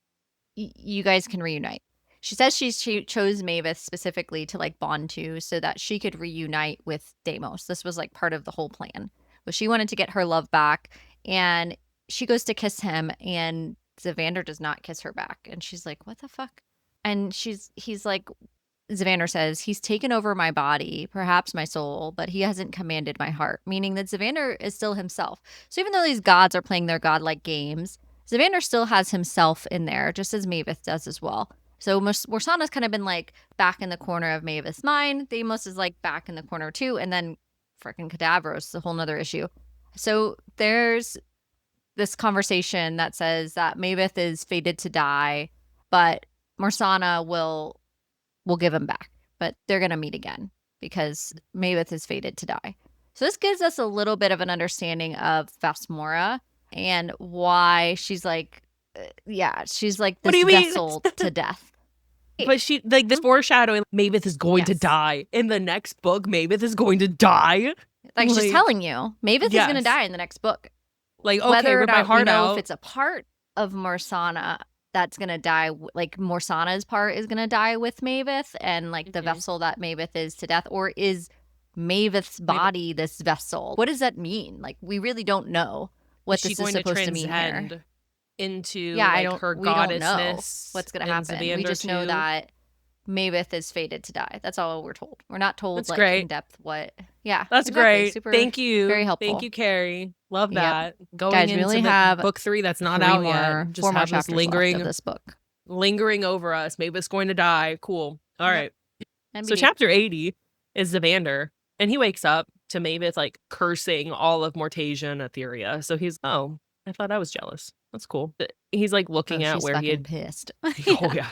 A: you guys can reunite. She says she chose Mavis specifically to like bond to so that she could reunite with Deimos. This was like part of the whole plan. But she wanted to get her love back, and she goes to kiss him, and Zavander does not kiss her back, and she's like, what the fuck? And he's like, Zavander says, he's taken over my body, perhaps my soul, but he hasn't commanded my heart, meaning that Zavander is still himself. So even though these gods are playing their godlike games, Zavander still has himself in there, just as Mavis does as well. So Morsana's kind of been like back in the corner of Mavis' mind. Deimos is like back in the corner too. And then freaking Cadavros, a whole nother issue. So there's this conversation that says that Mavis is fated to die, but Morsana will give him back, but they're going to meet again because Mavis is fated to die. So this gives us a little bit of an understanding of Phasmora and why she's like, she's like this vessel to death.
B: But she, like this foreshadowing, Mavis is going to die. In the next book, Mavis is going to die.
A: Like, she's
B: Like,
A: telling you, Mavis is gonna
B: yes.
A: die in the next book.
B: Like, okay,
A: Whether or
B: rip my
A: not we
B: heart
A: know if
B: out.
A: it's a part of Morsana that's gonna die, like, Morsana's part is gonna die with Mavis and, like, the
B: Mhm.
A: vessel that Mavis is to death, or is Mavis's
B: Maybe
A: body this vessel? What does that mean? Like, we really don't know
B: is
A: what
B: she
A: this is
B: going to
A: supposed to mean here.
B: transcend into,
A: Yeah,
B: like, her
A: we don't know
B: goddessness
A: what's gonna
B: in
A: happen. We
B: Zavander
A: just know
B: too?
A: that Mavis is fated to die. That's all we're told. We're not told,
B: That's
A: like, in
B: great.
A: depth what. Yeah,
B: That's
A: exactly.
B: great.
A: Super,
B: Thank
A: very
B: you. Thank
A: helpful.
B: you, Kerri. Love
A: Yep.
B: that. Going
A: Guys, we
B: into
A: only
B: the
A: have
B: book 3 that's not
A: three
B: out yet.
A: more,
B: Just
A: four more
B: have this
A: chapters left of
B: lingering
A: this book.
B: lingering over us. Maybe it's going to die. Cool. All
A: Yep.
B: right. So
A: NBD.
B: chapter 80 is Zavander, and he wakes up to Mavis like cursing all of Mortasia and Etheria. So he's, oh, I thought I was jealous. That's cool. But he's like
A: Oh,
B: looking at
A: she's
B: where he
A: fucking
B: had,
A: pissed.
B: oh
A: Yeah.
B: yeah.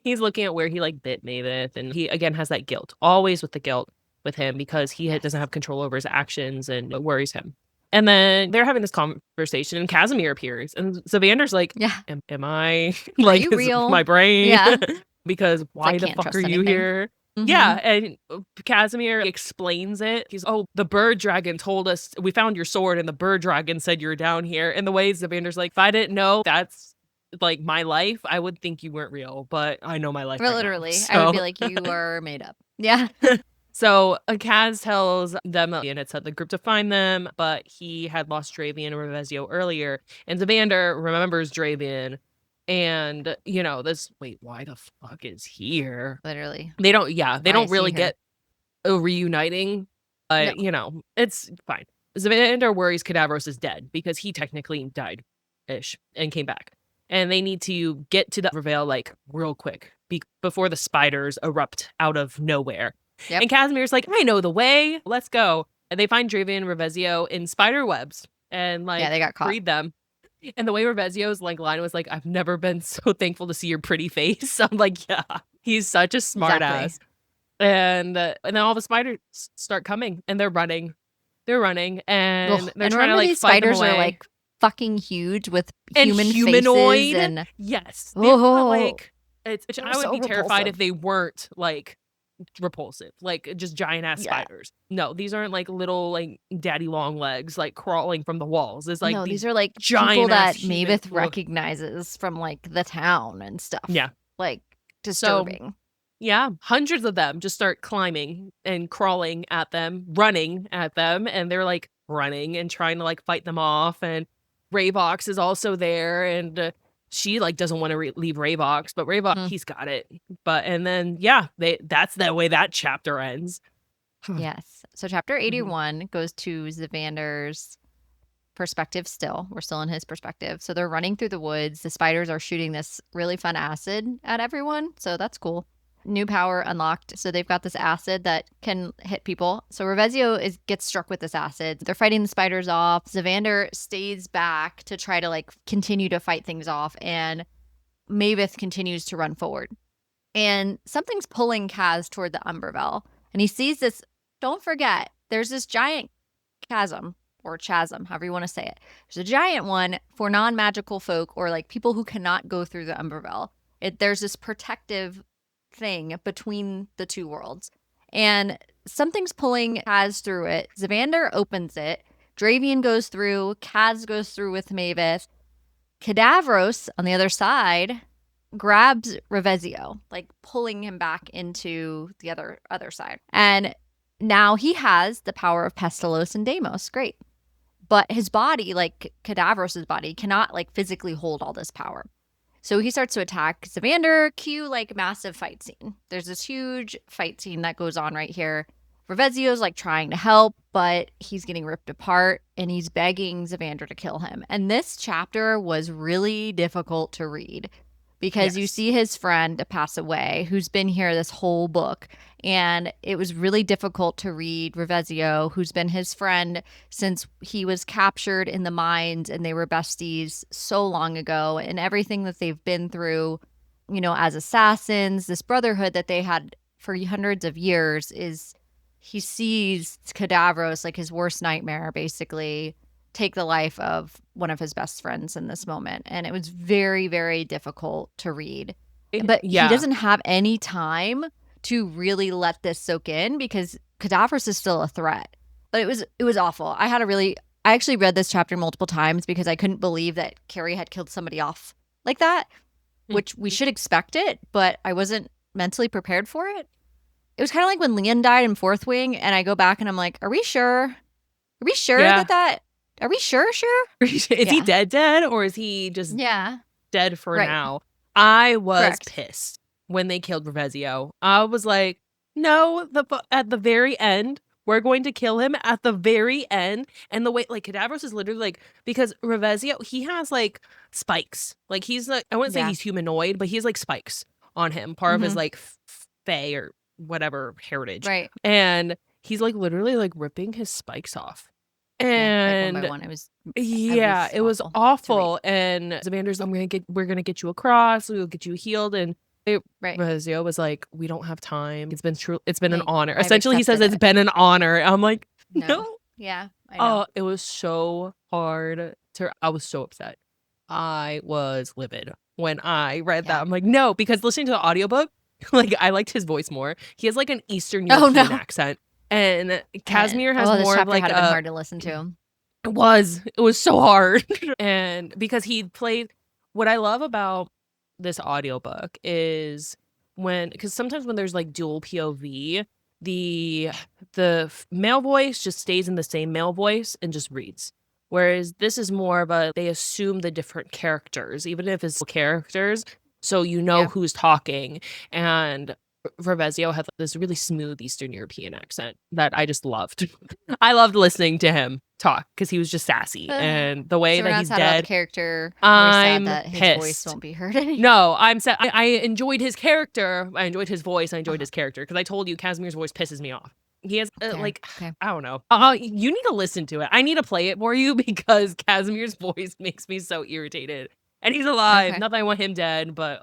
B: He's looking at where he like bit Mavis, and he again has that guilt, always with the guilt with him because doesn't
A: Yes.
B: have control over his actions and it worries him. And then they're having this conversation, and Casimir appears, and Zavander's like,
A: Yeah.
B: am I
A: Are
B: like,
A: you
B: is it my
A: real?
B: brain?
A: Yeah.
B: Because
A: It's like,
B: why the
A: can't
B: fuck are
A: trust
B: you
A: anything.
B: here?
A: Mm-hmm.
B: Yeah, and Casimir explains it. He's, oh, the bird dragon told us we found your sword, and the bird dragon said you're down here. And the way Zavander's like, if I didn't know that's like my life, I would think you weren't real, but I know my life
A: But
B: right now.
A: literally, I would be
B: So
A: like, you are made up. Yeah.
B: so Kaz tells them and had sent the group to find them, but he had lost Dravian and Revezio earlier. And Zavander remembers Dravian and, this, wait, why the fuck is here?
A: Literally.
B: They
A: Why
B: don't
A: is he
B: really
A: here?
B: get a reuniting,
A: No.
B: but, it's fine. Zavander worries Cadavros is dead because he technically died-ish and came back. And they need to get to the Reveal, like, real quick before the spiders erupt out of nowhere.
A: Yep.
B: And Casimir's like, I know the way. Let's go. And they find Dravian and Revezio in spider webs and,
A: Yeah,
B: like,
A: they got caught.
B: freed them. And the way Revezio's, like, line was like, I've never been so thankful to see your pretty face. I'm like, yeah, he's such a smart
A: Exactly.
B: ass. And then all the spiders start coming, and they're running. They're running,
A: Ugh.
B: and they're
A: And
B: trying to,
A: remember,
B: like,
A: these
B: fight them
A: spiders are
B: away.
A: like fucking huge with
B: And
A: human faces
B: humanoid,
A: and
B: yes, they're not
A: oh,
B: like it's which
A: they're
B: I would
A: so
B: be terrified if
A: repulsive.
B: they weren't, like, repulsive, like, just giant-ass
A: Yeah.
B: spiders. No, these aren't, like, little, like, daddy long legs, like, crawling from the walls. It's, like,
A: No,
B: these
A: these are like people
B: giant-ass
A: that
B: human
A: Mavis recognizes from like the town and
B: yeah.
A: stuff. Like
B: So
A: disturbing.
B: yeah, hundreds of them just start climbing and crawling at them, running at them, and they're, like, running and trying to, like, fight them off, and Rayvox is also there, and, she, like, doesn't wanna leave Rayvox, but Rayvox,
A: Mm,
B: he's got it. But and then, yeah, that's the way that chapter ends.
A: yes. So chapter
B: Mhm.
A: 81 goes to Zavander's perspective still. We're still in his perspective. So they're running through the woods. The spiders are shooting this really fun acid at everyone. So that's cool. New power unlocked. So they've got this acid that can hit people. So Revezio gets struck with this acid. They're fighting the spiders off. Zavander stays back to try to like continue to fight things off. And Mavis continues to run forward. And something's pulling Kaz toward the Umberville. And he sees this. Don't forget, there's this giant chasm or chasm, however you want to say it. There's a giant one for non-magical folk or like people who cannot go through the Umberville. There's this protective thing between the two worlds. And something's pulling Kaz through it. Zavander opens it. Dravian goes through. Kaz goes through with Mavis. Cadavros on the other side grabs Revezio, like pulling him back into the other side. And now he has the power of Pestilos and Deimos. Great. But his body, like Cadavros' body, cannot like physically hold all this power. So he starts to attack Zavander. Cue like massive fight scene. There's this huge fight scene that goes on right here. Revezio's like trying to help, but he's getting ripped apart and he's begging Zavander to kill him. And this chapter was really difficult to read because you
B: Yes.
A: see his friend pass away who's been here this whole book. And it was really difficult to read Revezio, who's been his friend since he was captured in the mines and they were besties so long ago, and everything that they've been through, as assassins, this brotherhood that they had for hundreds of years is he sees Cadavros, like his worst nightmare, basically take the life of one of his best friends in this moment. And it was very, very difficult to read. But he
B: Yeah.
A: doesn't have any time to really let this soak in because Cadavros is still a threat. But it was awful. I actually read this chapter multiple times because I couldn't believe that Kerri had killed somebody off like that, which we should expect it, but I wasn't mentally prepared for it. It was kind of like when Leon died in Fourth Wing, and I go back and I'm like, are we sure? Are we sure
B: Yeah.
A: that are we sure?
B: Is he
A: Yeah.
B: dead, or is he just
A: Yeah.
B: dead for
A: Right.
B: now? I was
A: Correct.
B: pissed when they killed Revezio. I was like, no, at the very end, we're going to kill him at the very end. And the way, like, Cadavros is literally like, because Revezio, he has like spikes. Like, he's like, I wouldn't say
A: Yeah.
B: he's humanoid, but he has like spikes on him, part of his
A: Mm-hmm.
B: like fae or whatever heritage.
A: Right.
B: And he's like literally like ripping his spikes off.
A: Yeah. Like one by
B: And
A: one. It
B: yeah,
A: was
B: it was
A: awful to read.
B: awful. And Zavander's, we're gonna get you across. We'll get you healed. And
A: Right.
B: Razio was like, we don't have time. It's been an
A: Like,
B: honor.
A: I've
B: Essentially, he says
A: accepted
B: it's
A: it.
B: been an honor. I'm like,
A: No.
B: no.
A: Yeah, I know.
B: Oh, it was so hard I was so upset. I was livid when I read that.
A: Yeah.
B: I'm like, no, because listening to the audiobook, like I liked his voice more. He has like an Eastern
A: Oh
B: European
A: no.
B: accent. And Casimir has
A: This
B: more of
A: chapter
B: like
A: had been
B: a
A: hard to listen to.
B: it was so hard. And because he played what I love about this audiobook is because sometimes when there's like dual POV, the male voice just stays in the same male voice and just reads. Whereas this is more of they assume the different characters, even if it's characters, so you know
A: Yeah.
B: who's talking. And Vervezio had this really smooth Eastern European accent that I just loved. I loved listening to him talk because he was just sassy, and the way
A: So we're
B: that
A: not
B: he's
A: sad about the
B: dead,
A: character. We're sad
B: I'm
A: that his voice
B: pissed.
A: won't be heard anymore.
B: No, I'm sad. I enjoyed his character. I enjoyed his voice. I enjoyed his character because I told you Casimir's voice pisses me off. He has
A: Okay.
B: like
A: Okay.
B: I don't know. You need to listen to it. I need to play it for you because Casimir's voice makes me so irritated. And he's alive.
A: Okay.
B: Not that I want him dead, but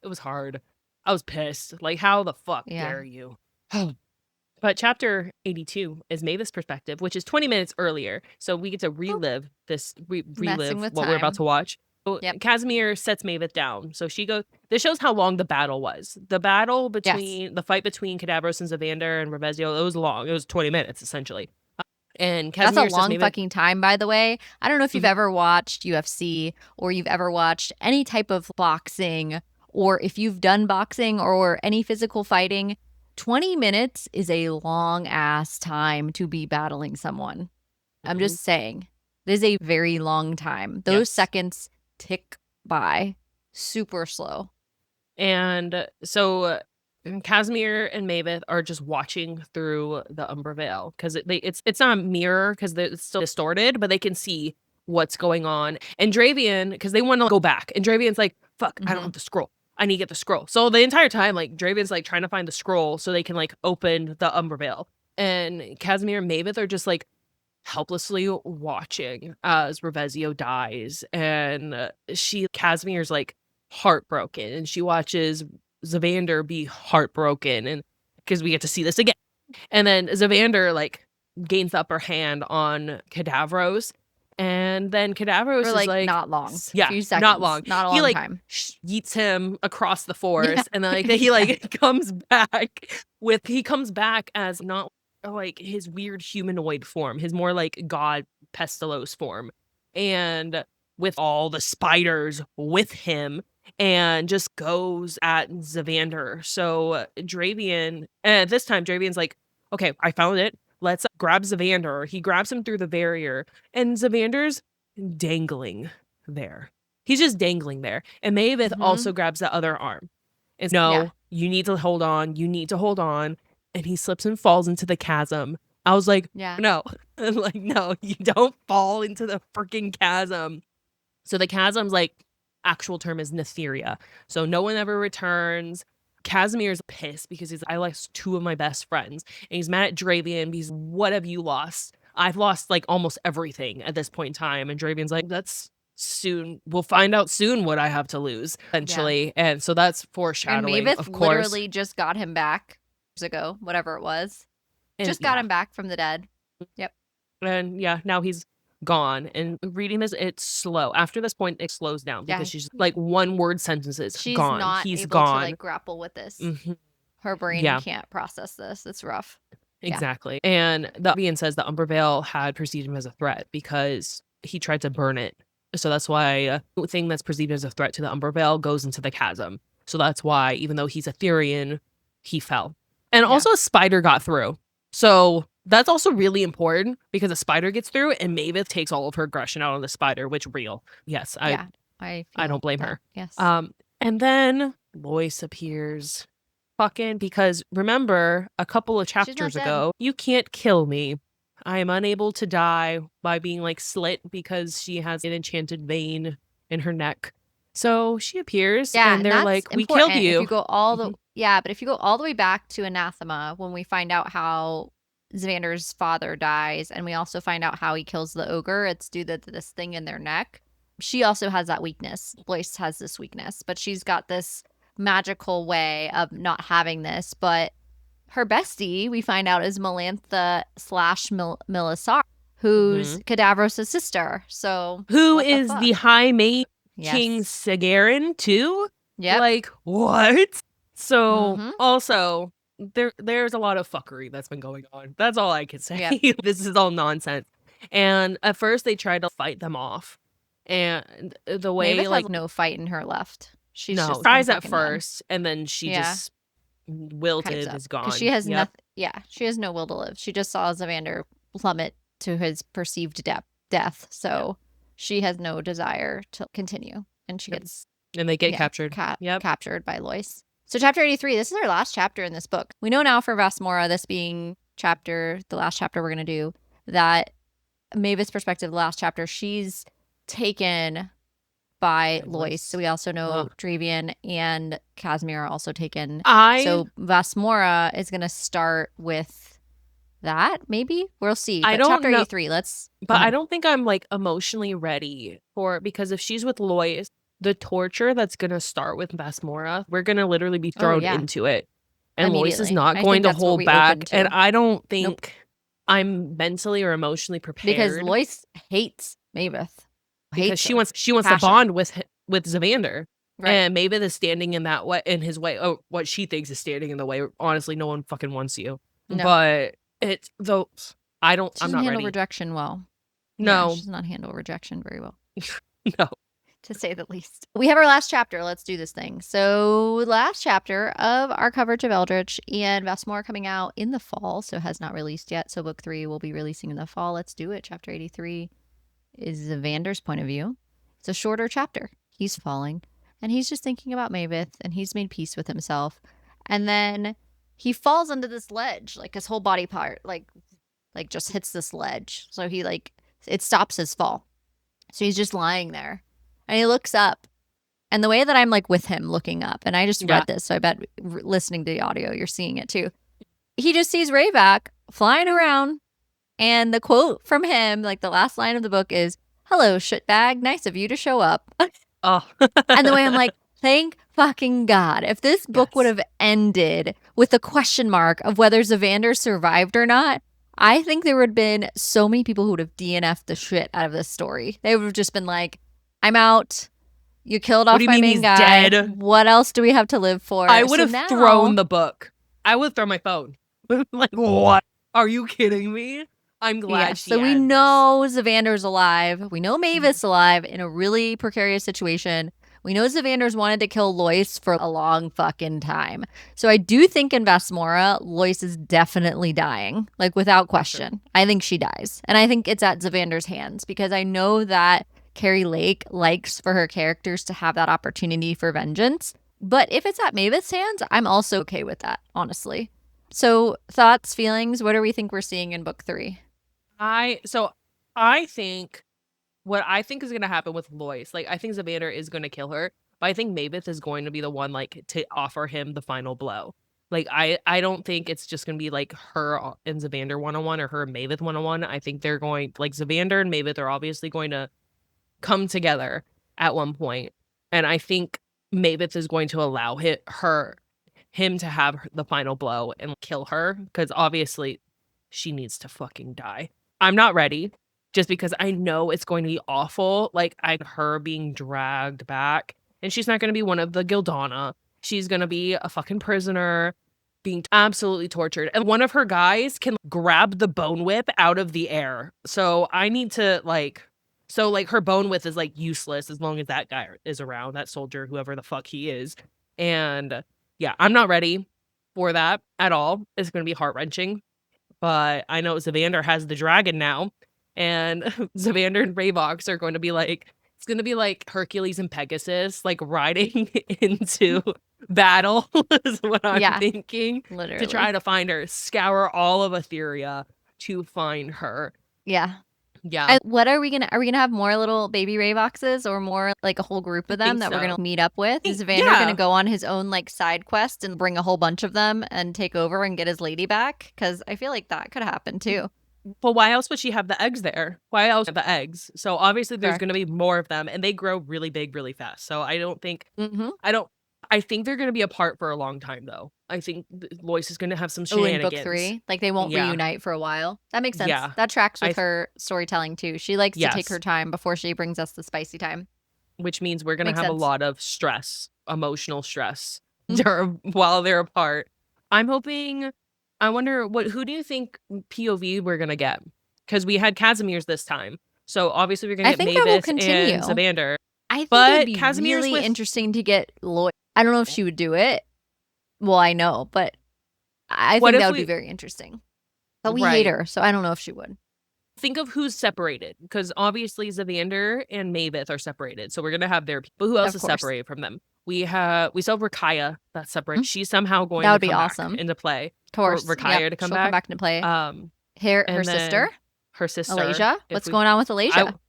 B: it was hard. I was pissed. Like, how the fuck
A: Yeah.
B: dare you? But chapter 82 is Mavis' perspective, which is 20 minutes earlier. So we get to relive
A: Messing with
B: what we're about
A: time.
B: to watch. So
A: Yep.
B: Casimir sets Mavis down. So she goes, this shows how long the battle was. The battle the fight between Cadavros and Zavander and Revezio, it was long. It was 20 minutes, essentially. And
A: That's a
B: Casimir says
A: long
B: Mavis,
A: fucking time, by the way. I don't know if you've
B: Mhm.
A: ever watched UFC or you've ever watched any type of boxing, or if you've done boxing or any physical fighting. 20 minutes is a long ass time to be battling someone. I'm
B: Mhm.
A: just saying. It is a very long time. Those
B: Yes.
A: seconds tick by super slow.
B: And so Casimir and Mavis are just watching through the Umbra Veil because it's not a mirror because it's still distorted, but they can see what's going on. And Dravian, because they want to go back, and Dravian's like, "Fuck, I don't have the scroll. I need to get the scroll." So the entire time, like Dravian's like trying to find the scroll so they can like open the Umbra Veil, and Casimir and Mavis are just like helplessly watching as Revezio dies, and Casimir's like heartbroken, and she watches Zavander be heartbroken, and because we get to see this again. And then Zavander like gains the upper hand on Cadavros, and then Cadavros
A: For
B: is
A: like
B: like,
A: not long. A
B: yeah,
A: few
B: not
A: seconds.
B: long.
A: Not a
B: He
A: long
B: like
A: time.
B: yeets him across the
A: Yeah.
B: forest, and then like he comes back as not like his weird humanoid form, his more like god Pestilos form, and with all the spiders with him, and just goes at Zavander. So Dravian, this time Dravian's like, okay, I found it. Let's grab Zavander. He grabs him through the barrier, and Zavander's dangling there. He's just dangling there. And Mavis also grabs the other arm. And
A: Yeah.
B: no, you need to hold on. You need to hold on. And he slips and falls into the chasm. I was like,
A: Yeah.
B: no, like, no, you don't fall into the freaking chasm. So the chasm's like actual term is Netheria. So no one ever returns. Casimir's pissed because I lost two of my best friends. And he's mad at Dravian because what have you lost? I've lost like almost everything at this point in time. And Dravian's like, that's soon. We'll find out soon what I have to lose, essentially. And so that's
A: And
B: foreshadowing,
A: Mavis
B: of course.
A: literally just got him back years ago, whatever it was.
B: And
A: Just got him back from the dead. Yep.
B: And yeah, now he's gone. And reading this, it's slow. After this point, it slows down
A: Yeah.
B: because she's like one word sentences.
A: She's
B: Gone.
A: not
B: He's
A: able
B: gone.
A: to like grapple with this.
B: Mhm.
A: Her brain
B: Yeah.
A: can't process this. It's rough.
B: Exactly. And the Avian says that Umbervale had perceived him as a threat because he tried to burn it. So that's why the thing that's perceived as a threat to the Umbervale goes into the chasm. So that's why, even though he's Etherean, he fell. And
A: Yeah.
B: also a spider got through. So that's also really important because a spider gets through and Mavis takes all of her aggression out on the spider, which real. Yes,
A: Yeah.
B: I don't blame
A: that.
B: her.
A: Yes.
B: And then Lois appears. Fucking, because remember a couple of chapters
A: dead.
B: ago, you can't kill me. I am unable to die by being like slit because she has an enchanted vein in her neck. So she appears
A: Yeah,
B: and they're
A: that's
B: like, we
A: important.
B: killed
A: If
B: you.
A: you go all the but if you go all the way back to Anathema, when we find out how Xander's father dies, and we also find out how he kills the ogre, it's due to this thing in their neck. She also has that weakness. Lois has this weakness, but she's got this magical way of not having this. But her bestie, we find out, is Melantha slash Melisar, who's Cadavros' sister. So
B: who
A: what
B: is the high mate King
A: Yes.
B: Sagarin too?
A: Yep.
B: Like what? So also there's a lot of fuckery that's been going on. That's all I can say.
A: Yep.
B: This is all nonsense. And at first they tried to fight them off. And the way
A: Mavis
B: like
A: has no fight in her left. She's
B: no,
A: just
B: tries at
A: fucking done.
B: first and then she
A: Yeah.
B: just wilted, is gone.
A: Because she has nothing. Yeah, she has no will to live. She just saw Xander plummet to his perceived death. So she has no desire to continue, and she gets
B: and they get captured.
A: Captured by Lois. So chapter 83. This is our last chapter in this book. We know now for Vasmora, this being the last chapter we're gonna do, that Mavis' perspective, the last chapter, she's taken by Lois. So we also know Dravian and Casimir are also taken. So Vasmora is going to start with that, maybe? We'll see. But chapter 83,
B: I don't think I'm like emotionally ready for it, because if she's with Lois, the torture that's going to start with Vasmora, we're going to literally be thrown into it. And Lois is not going to hold back. And I don't think I'm mentally or emotionally prepared.
A: Because Lois hates Mavis.
B: Because she wants to bond with Xander. Right. And Mavis is standing in his way. Oh, what she thinks is standing in the way. Honestly, no one fucking wants you. No. But it's though I'm not ready. She doesn't handle rejection well. No. Yeah, she does not handle rejection very well. No.
A: To say the least. We have our last chapter. Let's do this thing. So last chapter of our coverage of Eldritch, and Vasmora coming out in the fall, so has not released yet. So book 3 will be releasing in the fall. Let's do it. Chapter 83 is Xander's point of view. It's a shorter chapter. He's falling, and he's just thinking about Mavis, and he's made peace with himself. And then he falls onto this ledge, like his whole body part, like just hits this ledge. So he it stops his fall. So he's just lying there, and he looks up, and the way that I'm with him looking up, and I just read this, so I bet listening to the audio, you're seeing it too. He just sees Rayvac flying around. And the quote from him, the last line of the book is, "Hello, shitbag. Nice of you to show up."
B: Oh.
A: And the way I'm thank fucking God. If this book would have ended with a question mark of whether Xander survived or not, I think there would have been so many people who would have DNF'd the shit out of this story. They would have just been like, I'm out. You killed off my main guy. Dead? What else do we have to live for?
B: I would have thrown the book. I would throw my phone. What? Are you kidding me? I'm glad she
A: So we know Xander's alive. We know Mavis alive in a really precarious situation. We know Xander's wanted to kill Lois for a long fucking time. So I do think in Vasmora, Lois is definitely dying, without question. Sure. I think she dies. And I think it's at Xander's hands, because I know that Kerri Lake likes for her characters to have that opportunity for vengeance. But if it's at Mavis' hands, I'm also okay with that, honestly. So thoughts, feelings, what do we think we're seeing in book 3?
B: I think what I think is going to happen with Lois, I think Xander is going to kill her, but I think Mavis is going to be the one to offer him the final blow. I don't think it's just going to be her and Xander one-on-one, or her and Mavis one-on-one. I think they're going Xander and Mavis are obviously going to come together at one point, and I think Mavis is going to allow him to have the final blow and kill her, because obviously she needs to fucking die. I'm not ready, just because I know it's going to be awful. Her being dragged back, and she's not going to be one of the Gildana. She's going to be a fucking prisoner. being absolutely tortured. And one of her guys can grab the bone whip out of the air. So I need to her bone whip is like useless as long as that guy is around, that soldier, whoever the fuck he is. And yeah, I'm not ready for that at all. It's going to be heart-wrenching. But I know Zavander has the dragon now, and Zavander and Rayvox are going to be it's going to be like Hercules and Pegasus, like riding into battle is what I'm
A: Yeah,
B: thinking, to try
A: literally.
B: to find her, scour all of Etheria to find her.
A: Yeah.
B: Yeah,
A: And what are we gonna have more little baby Ray boxes or more like a whole group
B: I
A: of them
B: think
A: that we're
B: so.
A: gonna meet up with? Is Vander gonna
B: Yeah.
A: go on his own like side quest and bring a whole bunch of them and take over and get his lady back? Because I feel like that could happen too.
B: But why else would she have the eggs there? Why else have the eggs? So obviously there's going to
A: Correct.
B: be more of them, and they grow really big really fast. So
A: Mm-hmm.
B: I don't I think they're gonna be apart for a long time, though. I think Lois is gonna have some
A: Oh, in book
B: shenanigans.
A: 3, like they won't
B: Yeah.
A: reunite for a while. That makes sense.
B: Yeah.
A: That tracks
B: I
A: with
B: th
A: her storytelling too. She likes to take her
B: Yes.
A: time before she brings us the spicy time.
B: Which means we're gonna
A: Makes
B: have a
A: sense.
B: lot of stress, emotional stress while they're apart. I'm hoping I wonder who do you think POV we're gonna get? Because we had Casimir's this time. So, obviously, we're gonna
A: I
B: get
A: think that will
B: Mavis and
A: continue.
B: Zavander.
A: I think it would
B: But
A: be
B: Casimir's
A: really
B: with
A: interesting to get Lloyd. I don't know if she would do it. Well, I know, but I
B: what
A: think that
B: if
A: would be
B: we
A: very interesting. But we hate
B: Right.
A: her, so I don't know if she would.
B: Think of who's separated, because obviously Zavander and Mavis are separated, so we're gonna have their people. Who else
A: Of
B: is
A: course.
B: separated from them? We still have Rakaya that's separate.
A: Mhm.
B: She's somehow going
A: That
B: to
A: would be
B: come back
A: awesome.
B: into play
A: Of
B: for
A: course. Yep.
B: Rakaya to come
A: She'll come
B: back.
A: back into play.
B: Um,
A: Her
B: and
A: sister,
B: then her sister.
A: Alasia.
B: If
A: What's
B: we,
A: going on with
B: I
A: Alasia?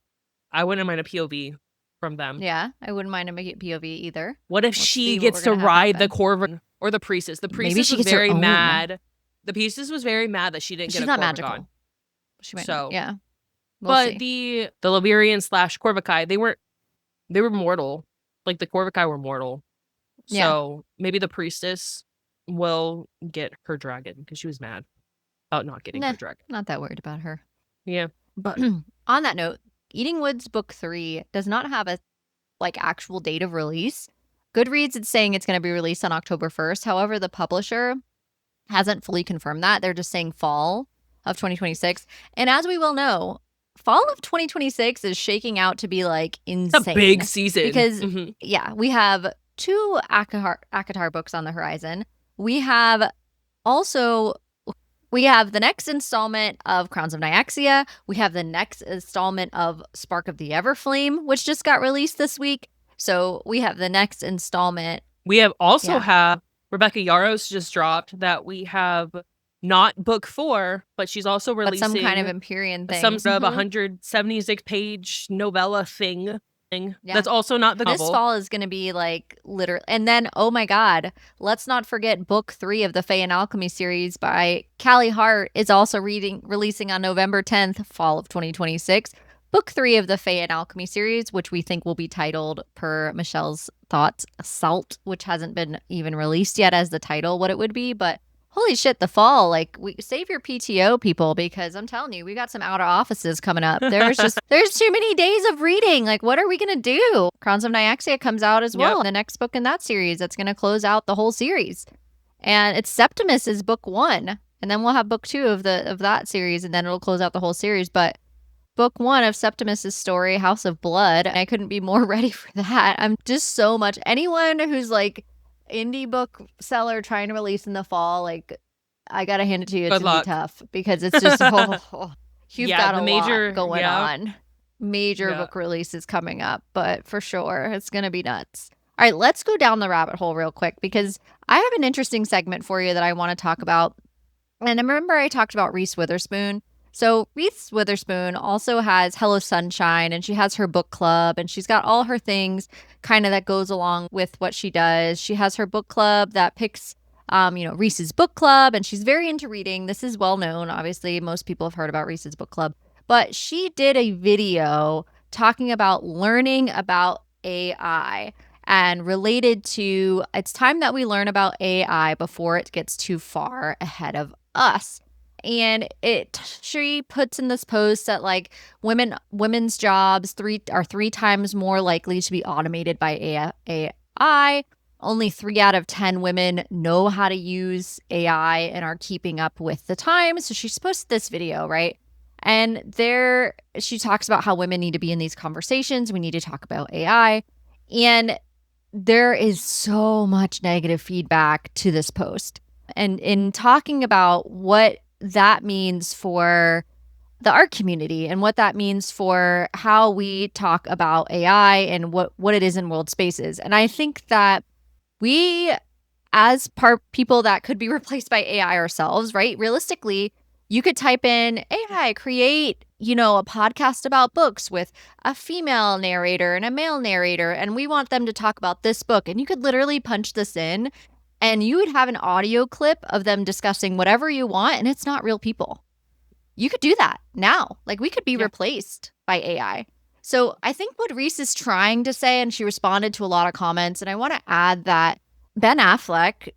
B: I wouldn't mind a POV from them.
A: Yeah, I wouldn't mind a POV either.
B: What if
A: Let's
B: she
A: see what
B: gets
A: we're
B: to
A: gonna have
B: ride the
A: happen.
B: Corvin or the priestess? The
A: Maybe
B: priestess
A: she
B: was
A: gets her
B: very
A: own.
B: mad. The priestess was very mad that she didn't get
A: She's
B: a
A: not
B: Corvigon.
A: magical. She might not.
B: So,
A: Yeah, we'll
B: but
A: see.
B: the Lavirian slash Corvikai, they were mortal. Like the Corvikai were mortal.
A: Yeah,
B: So maybe the priestess will get her dragon because she was mad about not getting
A: nah,
B: her dragon.
A: not that worried about her.
B: Yeah.
A: But on that note, Eating Woods Book 3 does not have a like actual date of release. Goodreads is saying it's going to be released on October 1st. However, the publisher hasn't fully confirmed that. They're just saying fall of 2026. And as we well know, fall of 2026 is shaking out to be like
B: It's a big
A: insane
B: season.
A: because yeah, we have 2 Akatar books on the horizon. We have also we have the next installment of Crowns of Nyaxia. We have the next installment of Spark of the Everflame, which just got released this week. So we have the next installment.
B: We have also
A: Yeah.
B: have Rebecca Yarros just dropped that we have not book 4, but she's also
A: But some kind of
B: releasing
A: Empyrean thing.
B: some sort of 176-page novella thing.
A: Yeah.
B: That's also not the
A: This
B: novel.
A: fall is going to be like literally. And then, oh my God, let's not forget book 3 of the Fae and Alchemy series by Callie Hart is also releasing on November 10th, fall of 2026. Book 3 of the Fae and Alchemy series, which we think will be titled, per Michelle's thoughts, Assault, which hasn't been even released yet as the title, what it would be. But holy shit, the fall, like, we save your PTO, people, because I'm telling you, we got some outer offices coming up. There's too many days of reading. Like, what are we gonna do? Crowns of Nyaxia comes out as well, the next book in that series that's gonna close out the whole series. And it's Septimus is book 1, and then we'll have book 2 of that series, and then it'll close out the whole series. But book 1 of Septimus's story, House of Blood, I couldn't be more ready for that. I'm just so much. Anyone who's like indie book seller trying to release in the fall, like, I gotta hand it to you, it's
B: Good
A: gonna
B: luck.
A: be tough because it's just you've got a lot going on. Major book releases coming up, but for sure it's gonna be nuts. All right, let's go down the rabbit hole real quick because I have an interesting segment for you that I want to talk about. And I remember I talked about Reese Witherspoon. So Reese Witherspoon also has Hello Sunshine, and she has her book club, and she's got all her things kind of that goes along with what she does. She has her book club that picks, Reese's book club, and she's very into reading. This is well known. Obviously, most people have heard about Reese's book club, but she did a video talking about learning about AI and related to it's time that we learn about AI before it gets too far ahead of us. And she puts in this post that like women's jobs are 3 times more likely to be automated by AI. Only 3 out of 10 women know how to use AI and are keeping up with the times. So she's posted this video, right? And there she talks about how women need to be in these conversations. We need to talk about AI. And there is so much negative feedback to this post. And in talking about what that means for the art community and what that means for how we talk about AI and what it is in world spaces. And I think that we as part people that could be replaced by AI ourselves, right? Realistically, you could type in AI, create, a podcast about books with a female narrator and a male narrator, and we want them to talk about this book. And you could literally punch this in and you would have an audio clip of them discussing whatever you want, and it's not real people. You could do that now. Like, we could be
B: Yeah.
A: replaced by AI. So I think what Reese is trying to say, and she responded to a lot of comments, and I want to add that Ben Affleck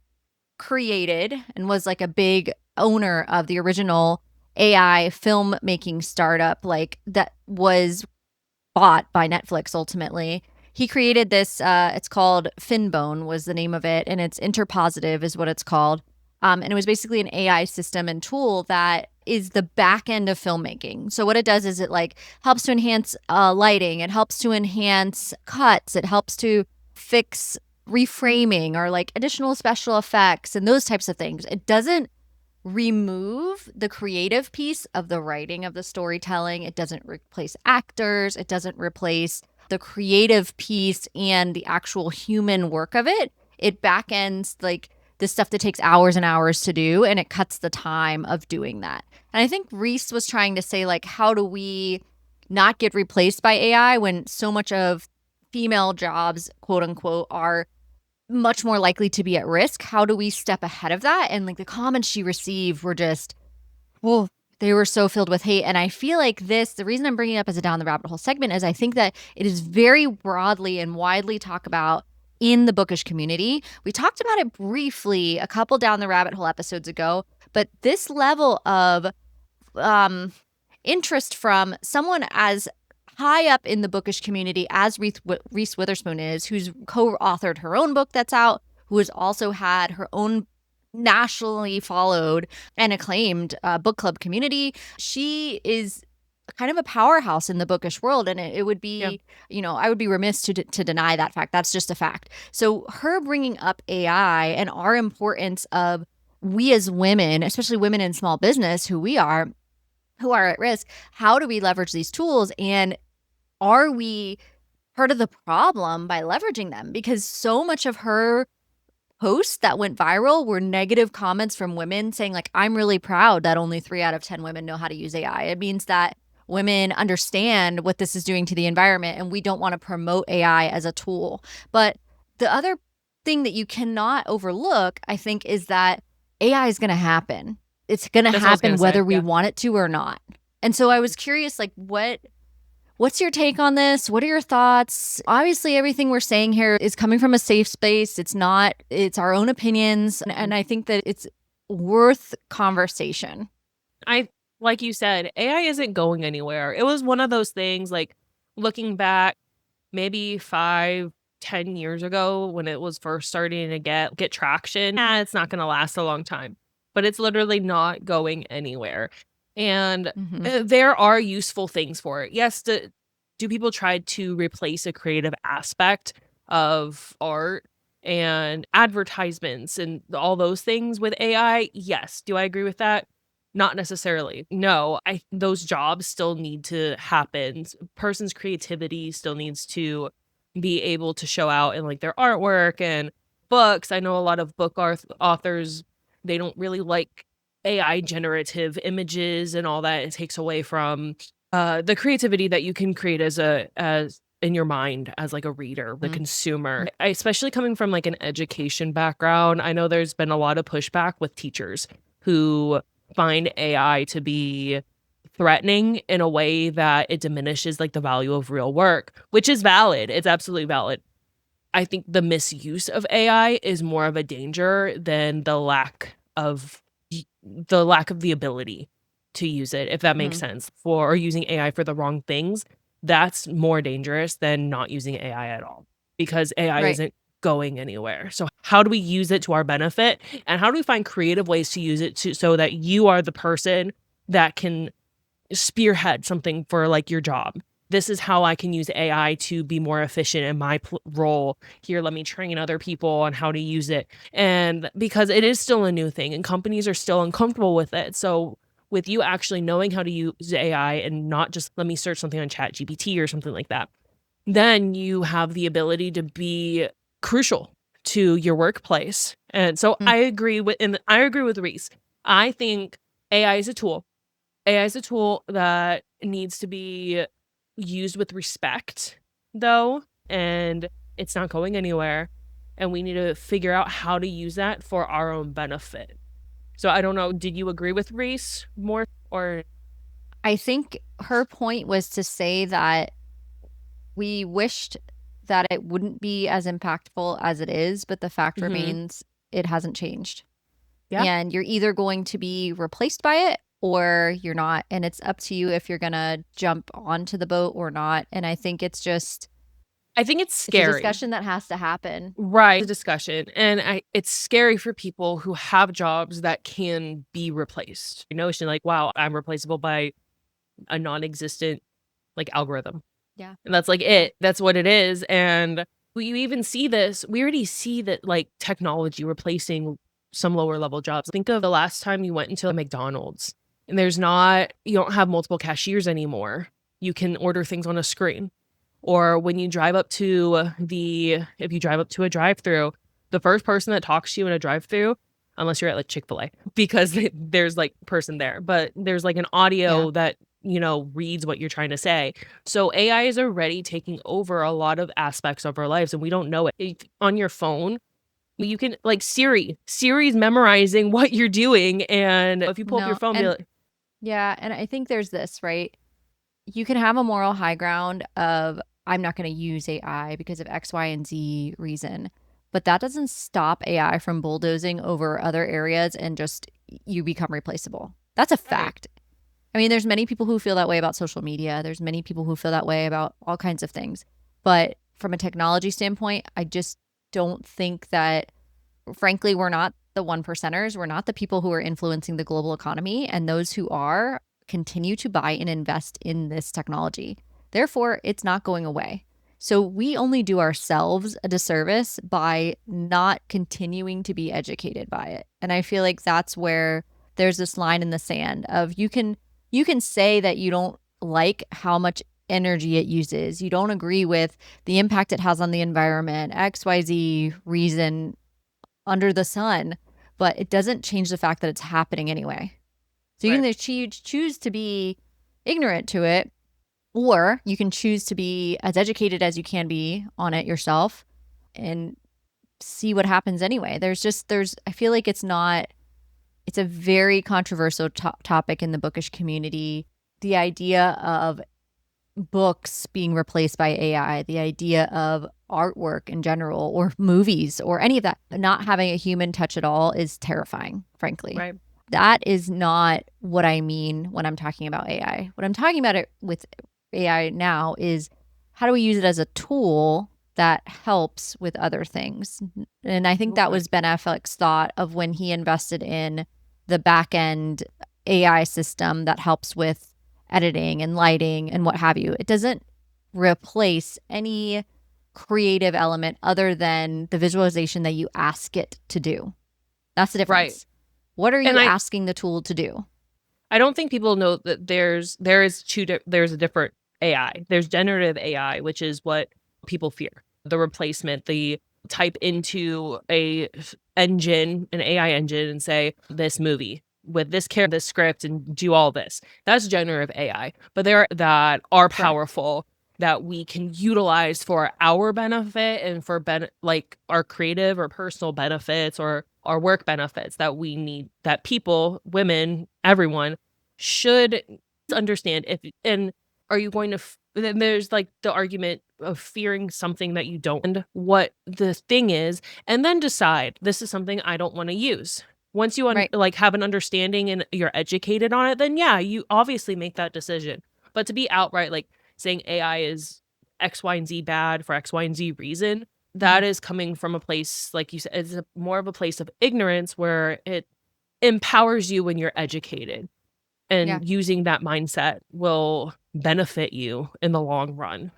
A: created and was like a big owner of the original AI filmmaking startup, like that was bought by Netflix ultimately. He created this, it's called Finbone was the name of it, and it's interpositive is what it's called. And it was basically an AI system and tool that is the back end of filmmaking. So what it does is it like helps to enhance lighting, it helps to enhance cuts, it helps to fix reframing or like additional special effects and those types of things. It doesn't remove the creative piece of the writing of the storytelling. It doesn't replace actors. It doesn't replace the creative piece and the actual human work of it. It back ends like the stuff that takes hours and hours to do, and it cuts the time of doing that. And I think Reese was trying to say, like, how do we not get replaced by AI when so much of female jobs, quote unquote, are much more likely to be at risk? How do we step ahead of that? And like the comments she received were just, well, they were so filled with hate. And I feel like the reason I'm bringing it up as a down the rabbit hole segment is I think that it is very broadly and widely talked about in the bookish community. We talked about it briefly a couple down the rabbit hole episodes ago, but this level of um, interest from someone as high up in the bookish community as Reese Witherspoon is, who's co-authored her own book that's out, who has also had her own nationally followed and acclaimed book club community. She is kind of a powerhouse in the bookish world, and it would
B: Yeah.
A: be, I would be remiss to deny that fact. That's just a fact. So her bringing up AI and our importance of we as women, especially women in small business, who are at risk, how do we leverage these tools? And are we part of the problem by leveraging them? Because so much of her posts that went viral were negative comments from women saying, like, I'm really proud that only 3 out of 10 women know how to use AI. It means that women understand what this is doing to the environment, and we don't want to promote AI as a tool. But the other thing that you cannot overlook, I think, is that AI is going to happen. It's going to
B: That's what I was
A: happen
B: gonna say.
A: whether we
B: Yeah.
A: want it to or not. And so I was curious, like, what's your take on this? What are your thoughts? Obviously, everything we're saying here is coming from a safe space. It's our own opinions. And I think that it's worth conversation.
B: I like you said, AI isn't going anywhere. It was one of those things, like, looking back maybe 5, 10 years ago when it was first starting to get traction, it's not gonna last a long time, but it's literally not going anywhere, and,
A: Hmm.
B: there are useful things for it. Yes, do people try to replace a creative aspect of art and advertisements and all those things with AI? Yes. Do I agree with that? Not necessarily. No, I those jobs still need to happen. Person's creativity still needs to be able to show out in, like, their artwork and books. I know a lot of book authors, they don't really like AI generative images and all that. It takes away from, the creativity that you can create as in your mind as, like, a reader, the consumer. Especially coming from, like, an education background, I know there's been a lot of pushback with teachers who find AI to be threatening in a way that it diminishes, like, the value of real work, which is valid. It's absolutely valid. I think the misuse of AI is more of a danger than the lack of the ability to use it, if that makes
A: Hmm.
B: sense, for or using AI for the wrong things. That's more dangerous than not using AI at all, because AI
A: Right.
B: isn't going anywhere. So how do we use it to our benefit? And how do we find creative ways to use it so that you are the person that can spearhead something for like your job? This is how I can use AI to be more efficient in my role. Here, let me train other people on how to use it. And because it is still a new thing and companies are still uncomfortable with it. So with you actually knowing how to use AI and not just let me search something on ChatGPT or something like that, then you have the ability to be crucial to your workplace. And so
A: Mm.
B: I agree with Reese. I think AI is a tool. AI is a tool that needs to be used with respect, though, and it's not going anywhere. And we need to figure out how to use that for our own benefit. So I don't know, did you agree with Reese more or
A: I think her point was to say that we wished that it wouldn't be as impactful as it is, but the fact
B: Mhm.
A: remains it hasn't changed.
B: Yeah.
A: And you're either going to be replaced by it or you're not. And it's up to you if you're going to jump onto the boat or not. And I think
B: I think it's
A: it's a
B: scary.
A: discussion that has to happen.
B: Right. The discussion. And it's scary for people who have jobs that can be replaced. Notion like, wow, I'm replaceable by a non-existent like algorithm.
A: Yeah.
B: And that's like
A: Yeah.
B: it. That's what it is. And we even see this. We already see that like technology replacing some lower level jobs. Think of the last time you went into a McDonald's and you don't have multiple cashiers anymore. You can order things on a screen. Or when you drive up to if you drive up to a drive-through, the first person that talks to you in a drive-through, unless you're at like Chick-fil-A, because there's like person there, but there's like an
A: Yeah.
B: audio that, reads what you're trying to say. So AI is already taking over a lot of aspects of our lives and we don't know it. On your phone, you can like Siri's memorizing what you're doing. And if you pull up your
A: No.
B: phone, be
A: And
B: like,
A: yeah. And I think there's this, right? You can have a moral high ground of, I'm not going to use AI because of X, Y, and Z reason. But that doesn't stop AI from bulldozing over other areas and just you become replaceable. That's a
B: right,
A: fact. I mean, there's many people who feel that way about social media. There's many people who feel that way about all kinds of things. But from a technology standpoint, I just don't think that, frankly, we're not the one percenters. We're not the people who are influencing the global economy. And those who are continue to buy and invest in this technology. Therefore, it's not going away. So we only do ourselves a disservice by not continuing to be educated by it. And I feel like that's where there's this line in the sand of you can say that you don't like how much energy it uses. You don't agree with the impact it has on the environment, XYZ reason under the sun, but it doesn't change the fact that it's happening anyway. So you
B: right,
A: can either choose to be ignorant to it, or you can choose to be as educated as you can be on it yourself and see what happens anyway. I feel like it's a very controversial topic in the bookish community. The idea of books being replaced by AI, the idea of artwork in general, or movies, or any of that, not having a human touch at all is terrifying, frankly.
B: right,
A: That is not what I mean when I'm talking about AI. What I'm talking about it with AI now is how do we use it as a tool that helps with other things? And I think that
B: right,
A: was Ben Affleck's thought of when he invested in the back end AI system that helps with editing and lighting and what have you. It doesn't replace any creative element other than the visualization that you ask it to do. That's the
B: right.
A: difference. What are you
B: And
A: asking the tool to do?
B: I don't think people know that there's a different AI. There's generative AI, which is what people fear. The replacement, the type into an AI engine and say this movie with this character, this script and do all this. That's generative AI. But there are that are
A: Correct.
B: powerful that we can utilize for our benefit and for like our creative or personal benefits or our work benefits that we need that people, women, everyone should understand if and are you going to then there's like the argument of fearing something that you don't and what the thing is and then decide this is something I don't want to use. Once you
A: Right.
B: like have an understanding and you're educated on it, then yeah, you obviously make that decision. But to be outright like saying AI is X, Y, and Z bad for X, Y, and Z reason, that is coming from a place, like you said, it's more of a place of ignorance where it empowers you when you're educated.
A: Yeah.
B: And using that mindset will benefit you in the long run.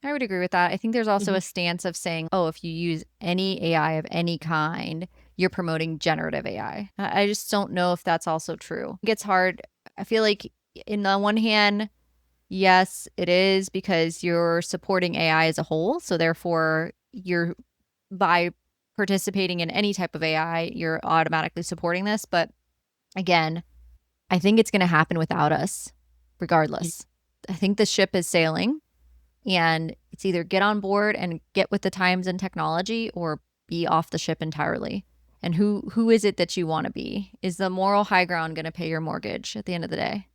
A: I would agree with that. I think there's also
B: Mhm.
A: a stance of saying, oh, if you use any AI of any kind, you're promoting generative AI. I just don't know if that's also true. It gets hard. I feel like, in the one hand, yes, it is because you're supporting AI as a whole. So therefore, you're by participating in any type of AI, you're automatically supporting this. But again, I think it's going to happen without us, regardless. I think the ship is sailing, and it's either get on board and get with the times and technology, or be off the ship entirely. And who is it that you want to be? Is the moral high ground going to pay your mortgage at the end of the day?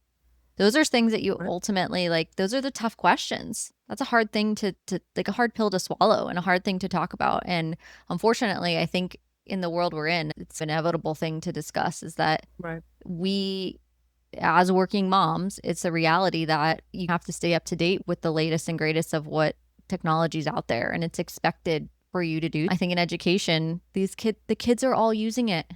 A: Those are things that you
B: Right.
A: ultimately, like, those are the tough questions. That's a hard thing to like, a hard pill to swallow and a hard thing to talk about. And unfortunately, I think in the world we're in, it's an inevitable thing to discuss, is that
B: Right.
A: we, as working moms, it's a reality that you have to stay up to date with the latest and greatest of what technology's out there, and it's expected for you to do. I think in education, the kids are all using it.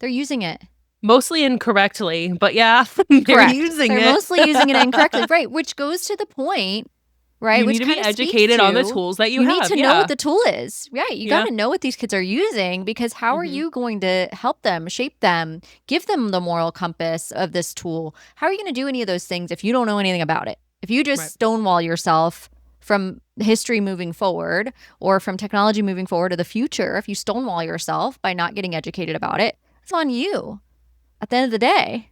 A: They're using it.
B: Mostly incorrectly, but yeah, they're
A: Correct.
B: using
A: They're
B: it.
A: mostly using it incorrectly. Right. Which goes to the point, right?
B: You need
A: Which
B: to be
A: kind of speaks
B: educated on the
A: to,
B: tools that you
A: you need
B: have.
A: to know what
B: Yeah.
A: the tool is. Right. You got
B: Yeah.
A: to know what these kids are using, because how are
B: Mhm.
A: you going to help them, shape them, give them the moral compass of this tool? How are you going to do any of those things if you don't know anything about it? If you just
B: Right.
A: stonewall yourself from history moving forward, or from technology moving forward to the future, if you stonewall yourself by not getting educated about it, it's on you at the end of the day.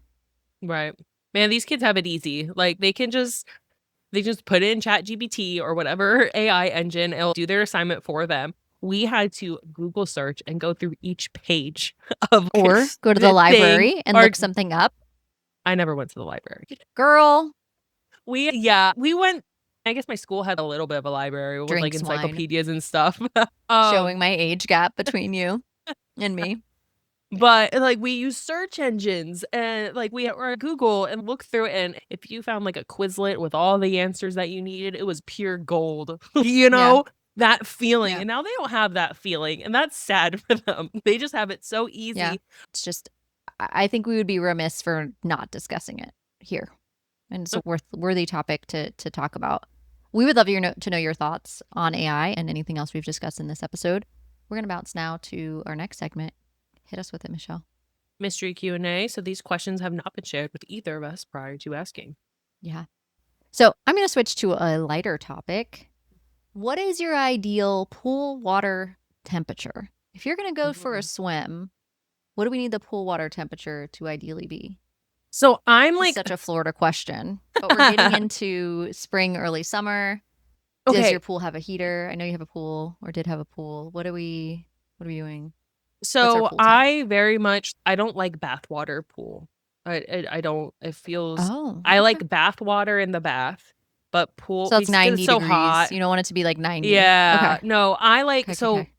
B: Right. Man, these kids have it easy. Like, they just put in ChatGPT or whatever AI engine, it'll do their assignment for them. We had to Google search and go through each page of
A: Or go to the
B: the thing,
A: library and
B: or
A: look something up.
B: I never went to the library.
A: Girl,
B: We went. I guess my school had a little bit of a library with, like,
A: drinks wine.
B: encyclopedias and stuff.
A: Showing
B: Um,
A: my age gap between you and me.
B: but, like, we use search engines and, like, we or Google and look through it, and if you found, like, a Quizlet with all the answers that you needed, it was pure gold, you
A: Yeah.
B: know? That feeling,
A: Yeah.
B: and now they don't have that feeling, and that's sad for them. They just have it so
A: Yeah.
B: easy.
A: It's just, I think we would be remiss for not discussing it here. And it's a worthy topic to talk about. We would love to know your thoughts on AI and anything else we've discussed in this episode. We're going to bounce now to our next segment. Hit us with it, Michelle.
B: Mystery Q&A, so these questions have not been shared with either of us prior to asking.
A: Yeah. So I'm going to switch to a lighter topic. What is your ideal pool water temperature? If you're going to go for a
B: Mhm.
A: swim, what do we need the pool water temperature to ideally be?
B: So I'm
A: This is
B: like
A: such a Florida question, but we're getting into spring, early summer. Does your
B: okay,
A: pool have a heater? I know you have a pool, or did have a pool. What are we doing? What's our
B: so
A: pool temp?
B: I very much I don't like bathwater pool. I don't it feels
A: Oh,
B: I
A: okay.
B: like bath water in the bath, but pool
A: So it's
B: because it's
A: 90
B: so
A: degrees.
B: hot.
A: You don't want it to be like 90.
B: Yeah,
A: Okay.
B: no, I
A: Okay,
B: like
A: okay,
B: so
A: okay.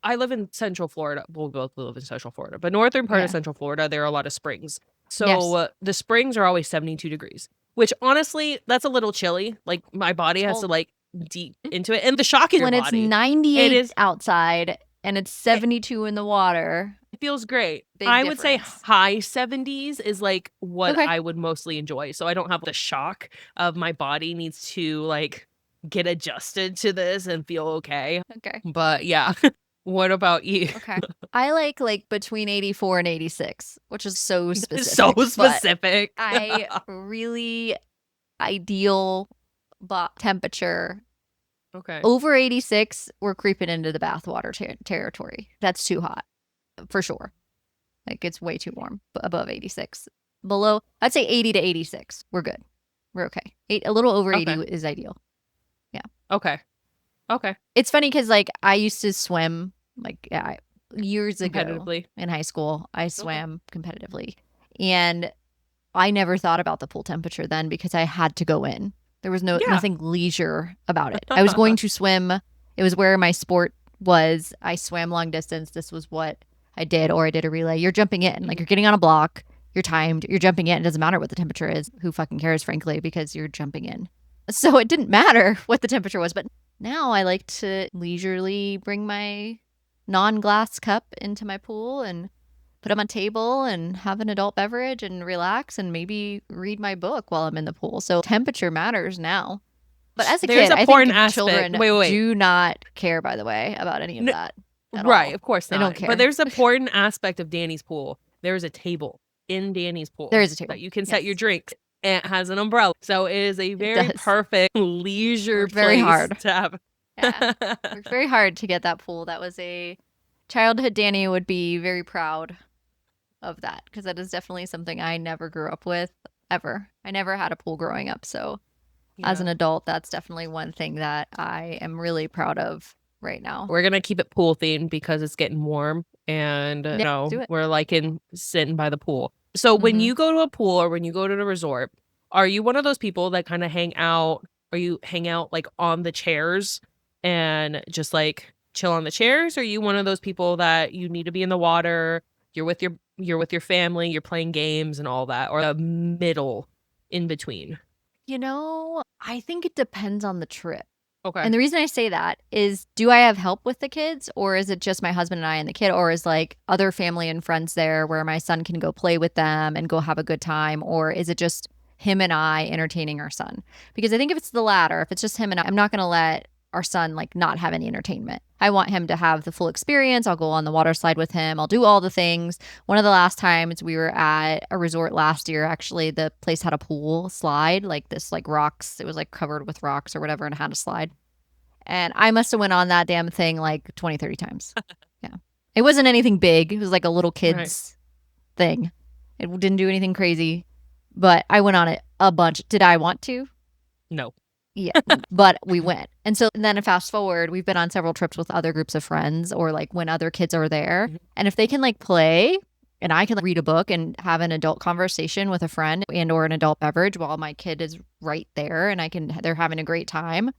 B: I live in Central Florida. Well, we both live in Central Florida, but northern part of
A: Yeah.
B: Central Florida, there are a lot of springs. So,
A: Yes.
B: the springs are always 72 degrees, which honestly, that's a little chilly. Like, my body has to,
A: Well,
B: like, deep into it, and the shock in your
A: when it's
B: body. It
A: 98
B: is
A: outside and it's
B: it
A: 72 in the water,
B: it feels great.
A: big
B: I would say
A: difference.
B: high 70s is, like, what
A: Okay.
B: I would mostly enjoy, so I don't have the shock of my body needs to, like, get adjusted to this and feel okay.
A: Okay.
B: But, yeah. What about you?
A: Okay. I like between 84 and 86, which is so
B: It's so
A: specific, but
B: specific.
A: I really ideal temperature
B: Okay.
A: over 86, we're creeping into the bathwater territory. That's too hot for sure. Like, it's way too warm above 86. Below, I'd say 80 to 86. We're good. We're okay. A little over 80
B: Okay.
A: is ideal. Yeah.
B: Okay. Okay.
A: It's funny because, like, I used to swim, like, yeah, years ago
B: Competitively.
A: in high school. I
B: Okay.
A: swam competitively. And I never thought about the pool temperature then, because I had to go in. There was
B: Yeah.
A: nothing leisure about it. I was going to swim. It was where my sport was. I swam long distance. This was what I did, or I did a relay. You're jumping in, like,
B: Mhm.
A: you're getting on a block. You're timed. You're jumping in. It doesn't matter what the temperature is. Who fucking cares, frankly, because you're jumping in. So it didn't matter what the temperature was. But now I like to leisurely bring my non-glass cup into my pool and put them on a table and have an adult beverage and relax and maybe read my book while I'm in the pool. So temperature matters now. But as a
B: There's
A: kid,
B: a
A: I
B: porn
A: think
B: aspect.
A: children
B: Wait.
A: do not care, by the way, about any of
B: N
A: that at
B: Right,
A: all.
B: of course
A: They don't
B: not. But
A: care.
B: there's a important aspect of Danny's pool. There's a table in Danny's
A: There
B: pool
A: is a table.
B: that you can set your
A: Yes,
B: drinks, and it has an umbrella. So it is a
A: it
B: very
A: does.
B: perfect leisure
A: Worked very
B: place
A: hard.
B: to have.
A: Yeah. Worked very hard to get that pool. That was a childhood Danny would be very proud of that because that is definitely something I never grew up with ever. I never had a pool growing up. So as
B: Yeah.
A: an adult, that's definitely one thing that I am really proud of right now.
B: We're gonna keep it pool themed because it's getting warm and,
A: Yeah, do it.
B: we're liking sitting by the pool. So when
A: Hmm.
B: you go to a pool or when you go to the resort, are you one of those people that kinda hang out or you hang out, like, on the chairs and just, like, chill on the chairs? Or are you one of those people that you need to be in the water, you're with your family, you're playing games and all that, or a middle in between?
A: I think it depends on the trip.
B: Okay.
A: And the reason I say that is do I have help with the kids or is it just my husband and I and the kid or is like other family and friends there where my son can go play with them and go have a good time or is it just him and I entertaining our son? Because I think if it's the latter, if it's just him and I'm not going to let our son like not have any entertainment. I want him to have the full experience. I'll go on the water slide with him. I'll do all the things. One of the last times we were at a resort last year, actually, the place had a pool slide, like this, like rocks. It was like covered with rocks or whatever and it had a slide. And I must have went on that damn thing like 20, 30 times. Yeah. It wasn't anything big. It was like a little
B: Right.
A: kid's thing. It didn't do anything crazy, but I went on it a bunch. Did I want to?
B: No.
A: Yeah, but we went. And so and then fast forward, we've been on several trips with other groups of friends or like when other kids are there.
B: Mhm.
A: And if they can like play and I can like, read a book and have an adult conversation with a friend and or an adult beverage while my kid is right there and they're having a great time.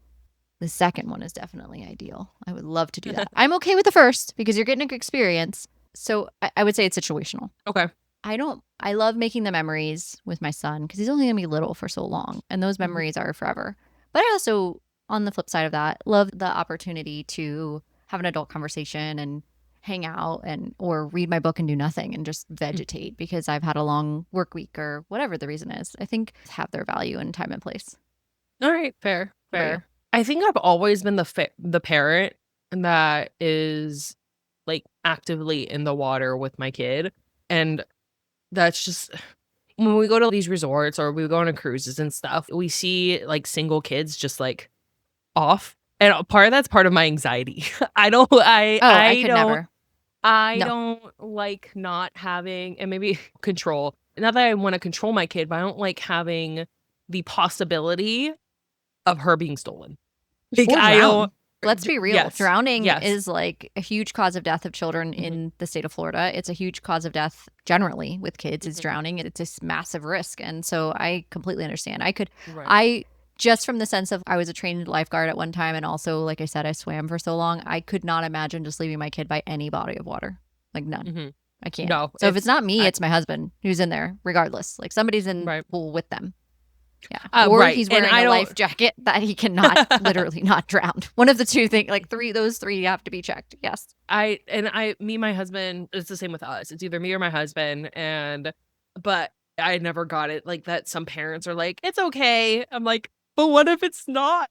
A: The second one is definitely ideal. I would love to do that. I'm okay with the first because you're getting a good experience. So I would say it's situational.
B: Okay.
A: I love making the memories with my son because he's only going to be little for so long and those
B: Mhm.
A: memories are forever. But I also, on the flip side of that, love the opportunity to have an adult conversation and hang out and or read my book and do nothing and just vegetate because I've had a long work week or whatever the reason is. I think have their value in time and place.
B: Alright, fair,
A: What about you?
B: fair. I think I've always been the parent that is, like, actively in the water with my kid, and that's just when we go to these resorts or we go on cruises and stuff, we see, like, single kids just, like, off, and a part of that's part of my anxiety. I don't I
A: Oh, I
B: I
A: could
B: don't
A: never.
B: I
A: No.
B: don't like not having and maybe control. Not that I wanna control my kid, but I don't like having the possibility of her being stolen. Like,
A: Or
B: I don't
A: drown. Let's be real.
B: yes,
A: Drowning
B: yes.
A: is like a huge cause of death of children
B: Mhm,
A: in the state of Florida. It's a huge cause of death generally with kids is
B: mhm,
A: drowning. It's this massive risk. And so I completely understand.
B: right.
A: I just from the sense of I was a trained lifeguard at one time and also like I said I swam for so long, I could not imagine just leaving my kid by any body of water. Like none.
B: Mhm.
A: I can't.
B: No,
A: So if it's not me,
B: I
A: it's my husband who's in there regardless. Like somebody's in the
B: right.
A: pool with them. Yeah. Or
B: Right,
A: he's
B: and
A: wearing
B: I
A: a
B: don't
A: life jacket that he cannot literally not drown. One of the two things, like those three have to be checked. Yes.
B: me and my husband, it's the same with us. It's either me or my husband, and but I never got it like that some parents are like, "It's okay." I'm like, "But what if it's not?"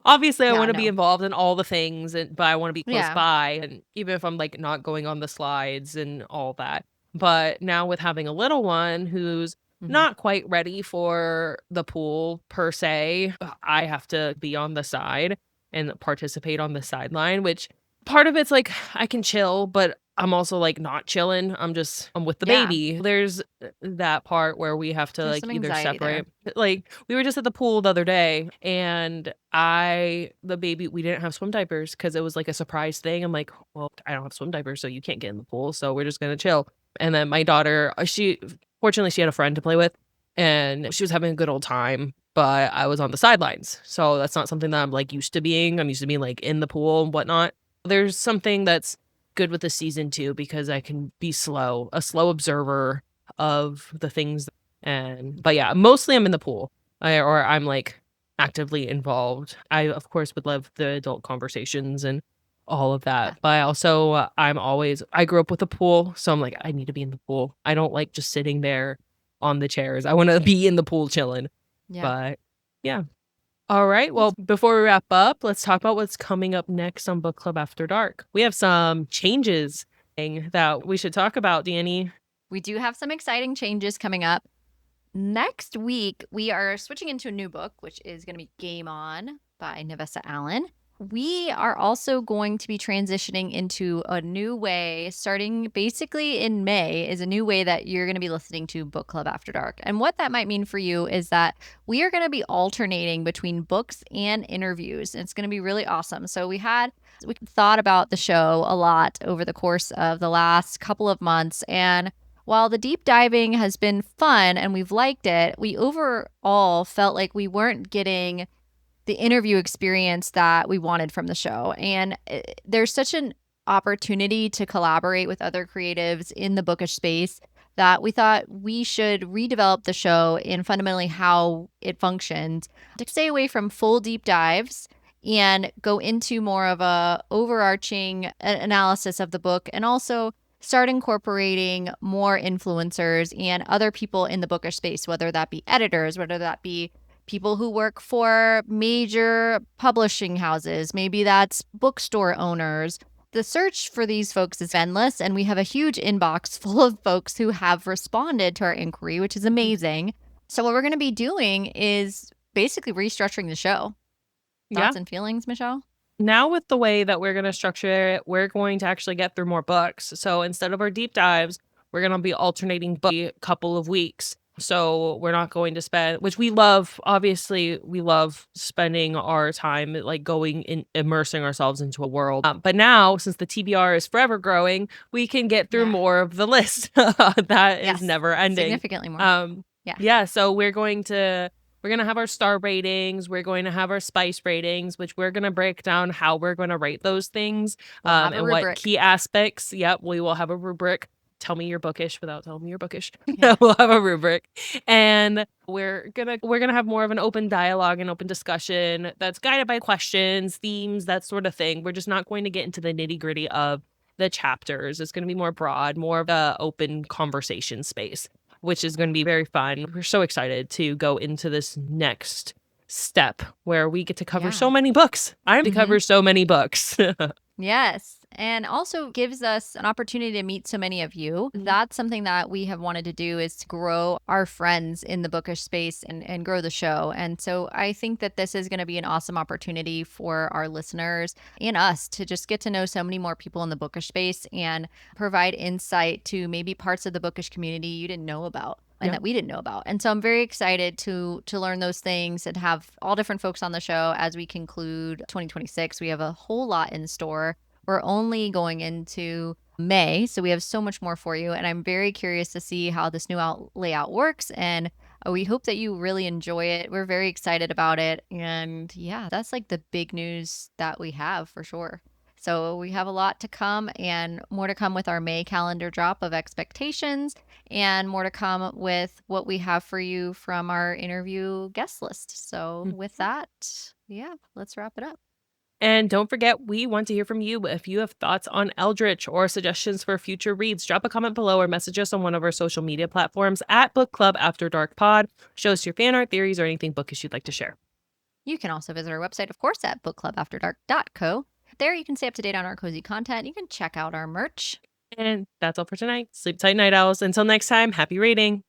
B: Obviously, I
A: Yeah,
B: wanna be
A: no.
B: involved in all the things, but I wanna be close
A: Yeah.
B: by, and even if I'm, like, not going on the slides and all that. But now with having a little one who's
A: Hmm.
B: not quite ready for the pool per se, I have to be on the side and participate on the sideline, which part of it's like I can chill, but I'm also, like, not chilling. I'm with the
A: Yeah.
B: baby. There's, that part where we have to,
A: There's
B: like,
A: some
B: either
A: anxiety there.
B: separate like, we were just at the pool the other day, and the baby we didn't have swim diapers because it was, like, a surprise thing. I'm like, "Well, I don't have swim diapers, so you can't get in the pool, so we're just gonna chill." And then my daughter, she fortunately, she had a friend to play with, and she was having a good old time, but I was on the sidelines, so that's not something that I'm, like, used to being. I'm used to being, like, in the pool and whatnot. There's something that's good with the season too because I can be a slow observer of the things but yeah, mostly I'm in the pool. Or I'm like actively involved. I, of course, would love the adult conversations and all of
A: Yeah.
B: that, but I also, I grew up with a pool, so I'm like, "I need to be in the pool." I don't like just sitting there on the chairs. I wanna be in the pool chilling,
A: Yeah.
B: but yeah. Alright,
A: That's
B: well, before we wrap up, let's talk about what's coming up next on Book Club After Dark. We have some changes that we should talk about, Danny.
A: We do have some exciting changes coming up. Next week, we are switching into a new book, which is going to be Game On by Navessa Allen. We are also going to be transitioning into a new way, starting basically in May, is a new way that you're going to be listening to Book Club After Dark. And what that might mean for you is that we are going to be alternating between books and interviews. And it's going to be really awesome. So we thought about the show a lot over the course of the last couple of months. And while the deep diving has been fun and we've liked it, we overall felt like we weren't getting the interview experience that we wanted from the show. And there's such an opportunity to collaborate with other creatives in the bookish space that we thought we should redevelop the show in fundamentally how it functions to stay away from full deep dives and go into more of a overarching analysis of the book, and also start incorporating more influencers and other people in the bookish space, whether that be editors, whether that be people who work for major publishing houses, maybe that's bookstore owners. The search for these folks is endless, and we have a huge inbox full of folks who have responded to our inquiry, which is amazing. So, what we're going to be doing is basically restructuring the show.
B: Yeah.
A: Thoughts and feelings, Michelle?
B: Now with the way that we're gonna structure it, we're going to actually get through more books. So instead of our deep dives, we're gonna be alternating a couple of weeks. So we're not going to spend, which we love, obviously, we love spending our time like going in, immersing ourselves into a world. But now, since the TBR is forever growing, we can get through
A: Yeah.
B: more of the list that is
A: Yes.
B: never ending.
A: Significantly more.
B: Um,
A: Yeah.
B: yeah, so we're going to have our star ratings. We're going to have our spice ratings, which we're going to break down how we're going to rate those things,
A: We'll have a
B: and what
A: rubric.
B: key aspects. Yep, we will have a rubric. Tell me you're bookish without telling me you're bookish.
A: Yeah.
B: We'll have a rubric, and we're gonna have more of an open dialogue and open discussion that's guided by questions, themes, that sort of thing. We're just not going to get into the nitty gritty of the chapters. It's going to be more broad, more of a open conversation space, which is going to be very fun. We're so excited to go into this next step where we get to cover so
A: Yeah.
B: many books. I'm to cover so many books.
A: Yes. And also gives us an opportunity to meet so many of you. That's something that we have wanted to do, is to grow our friends in the bookish space and grow the show. And so I think that this is going to be an awesome opportunity for our listeners and us to just get to know so many more people in the bookish space and provide insight to maybe parts of the bookish community you didn't know about and
B: Yeah.
A: that we didn't know about. And so I'm very excited to learn those things and have all different folks on the show as we conclude 2026. We have a whole lot in store. We're only going into May, so we have so much more for you. And I'm very curious to see how this new layout works. And we hope that you really enjoy it. We're very excited about it. And yeah, that's like the big news that we have for sure. So we have a lot to come, and more to come with our May calendar drop of expectations, and more to come with what we have for you from our interview guest list. So with that, yeah, let's wrap it up.
B: And don't forget, we want to hear from you. If you have thoughts on Eldritch or suggestions for future reads, drop a comment below or message us on one of our social media platforms at Book Club After Dark Pod. Show us your fan art, theories, or anything bookish you'd like to share.
A: You can also visit our website, of course, at bookclubafterdark.co. There you can stay up to date on our cozy content. You can check out our merch.
B: And that's all for tonight. Sleep tight, night owls. Until next time, happy reading.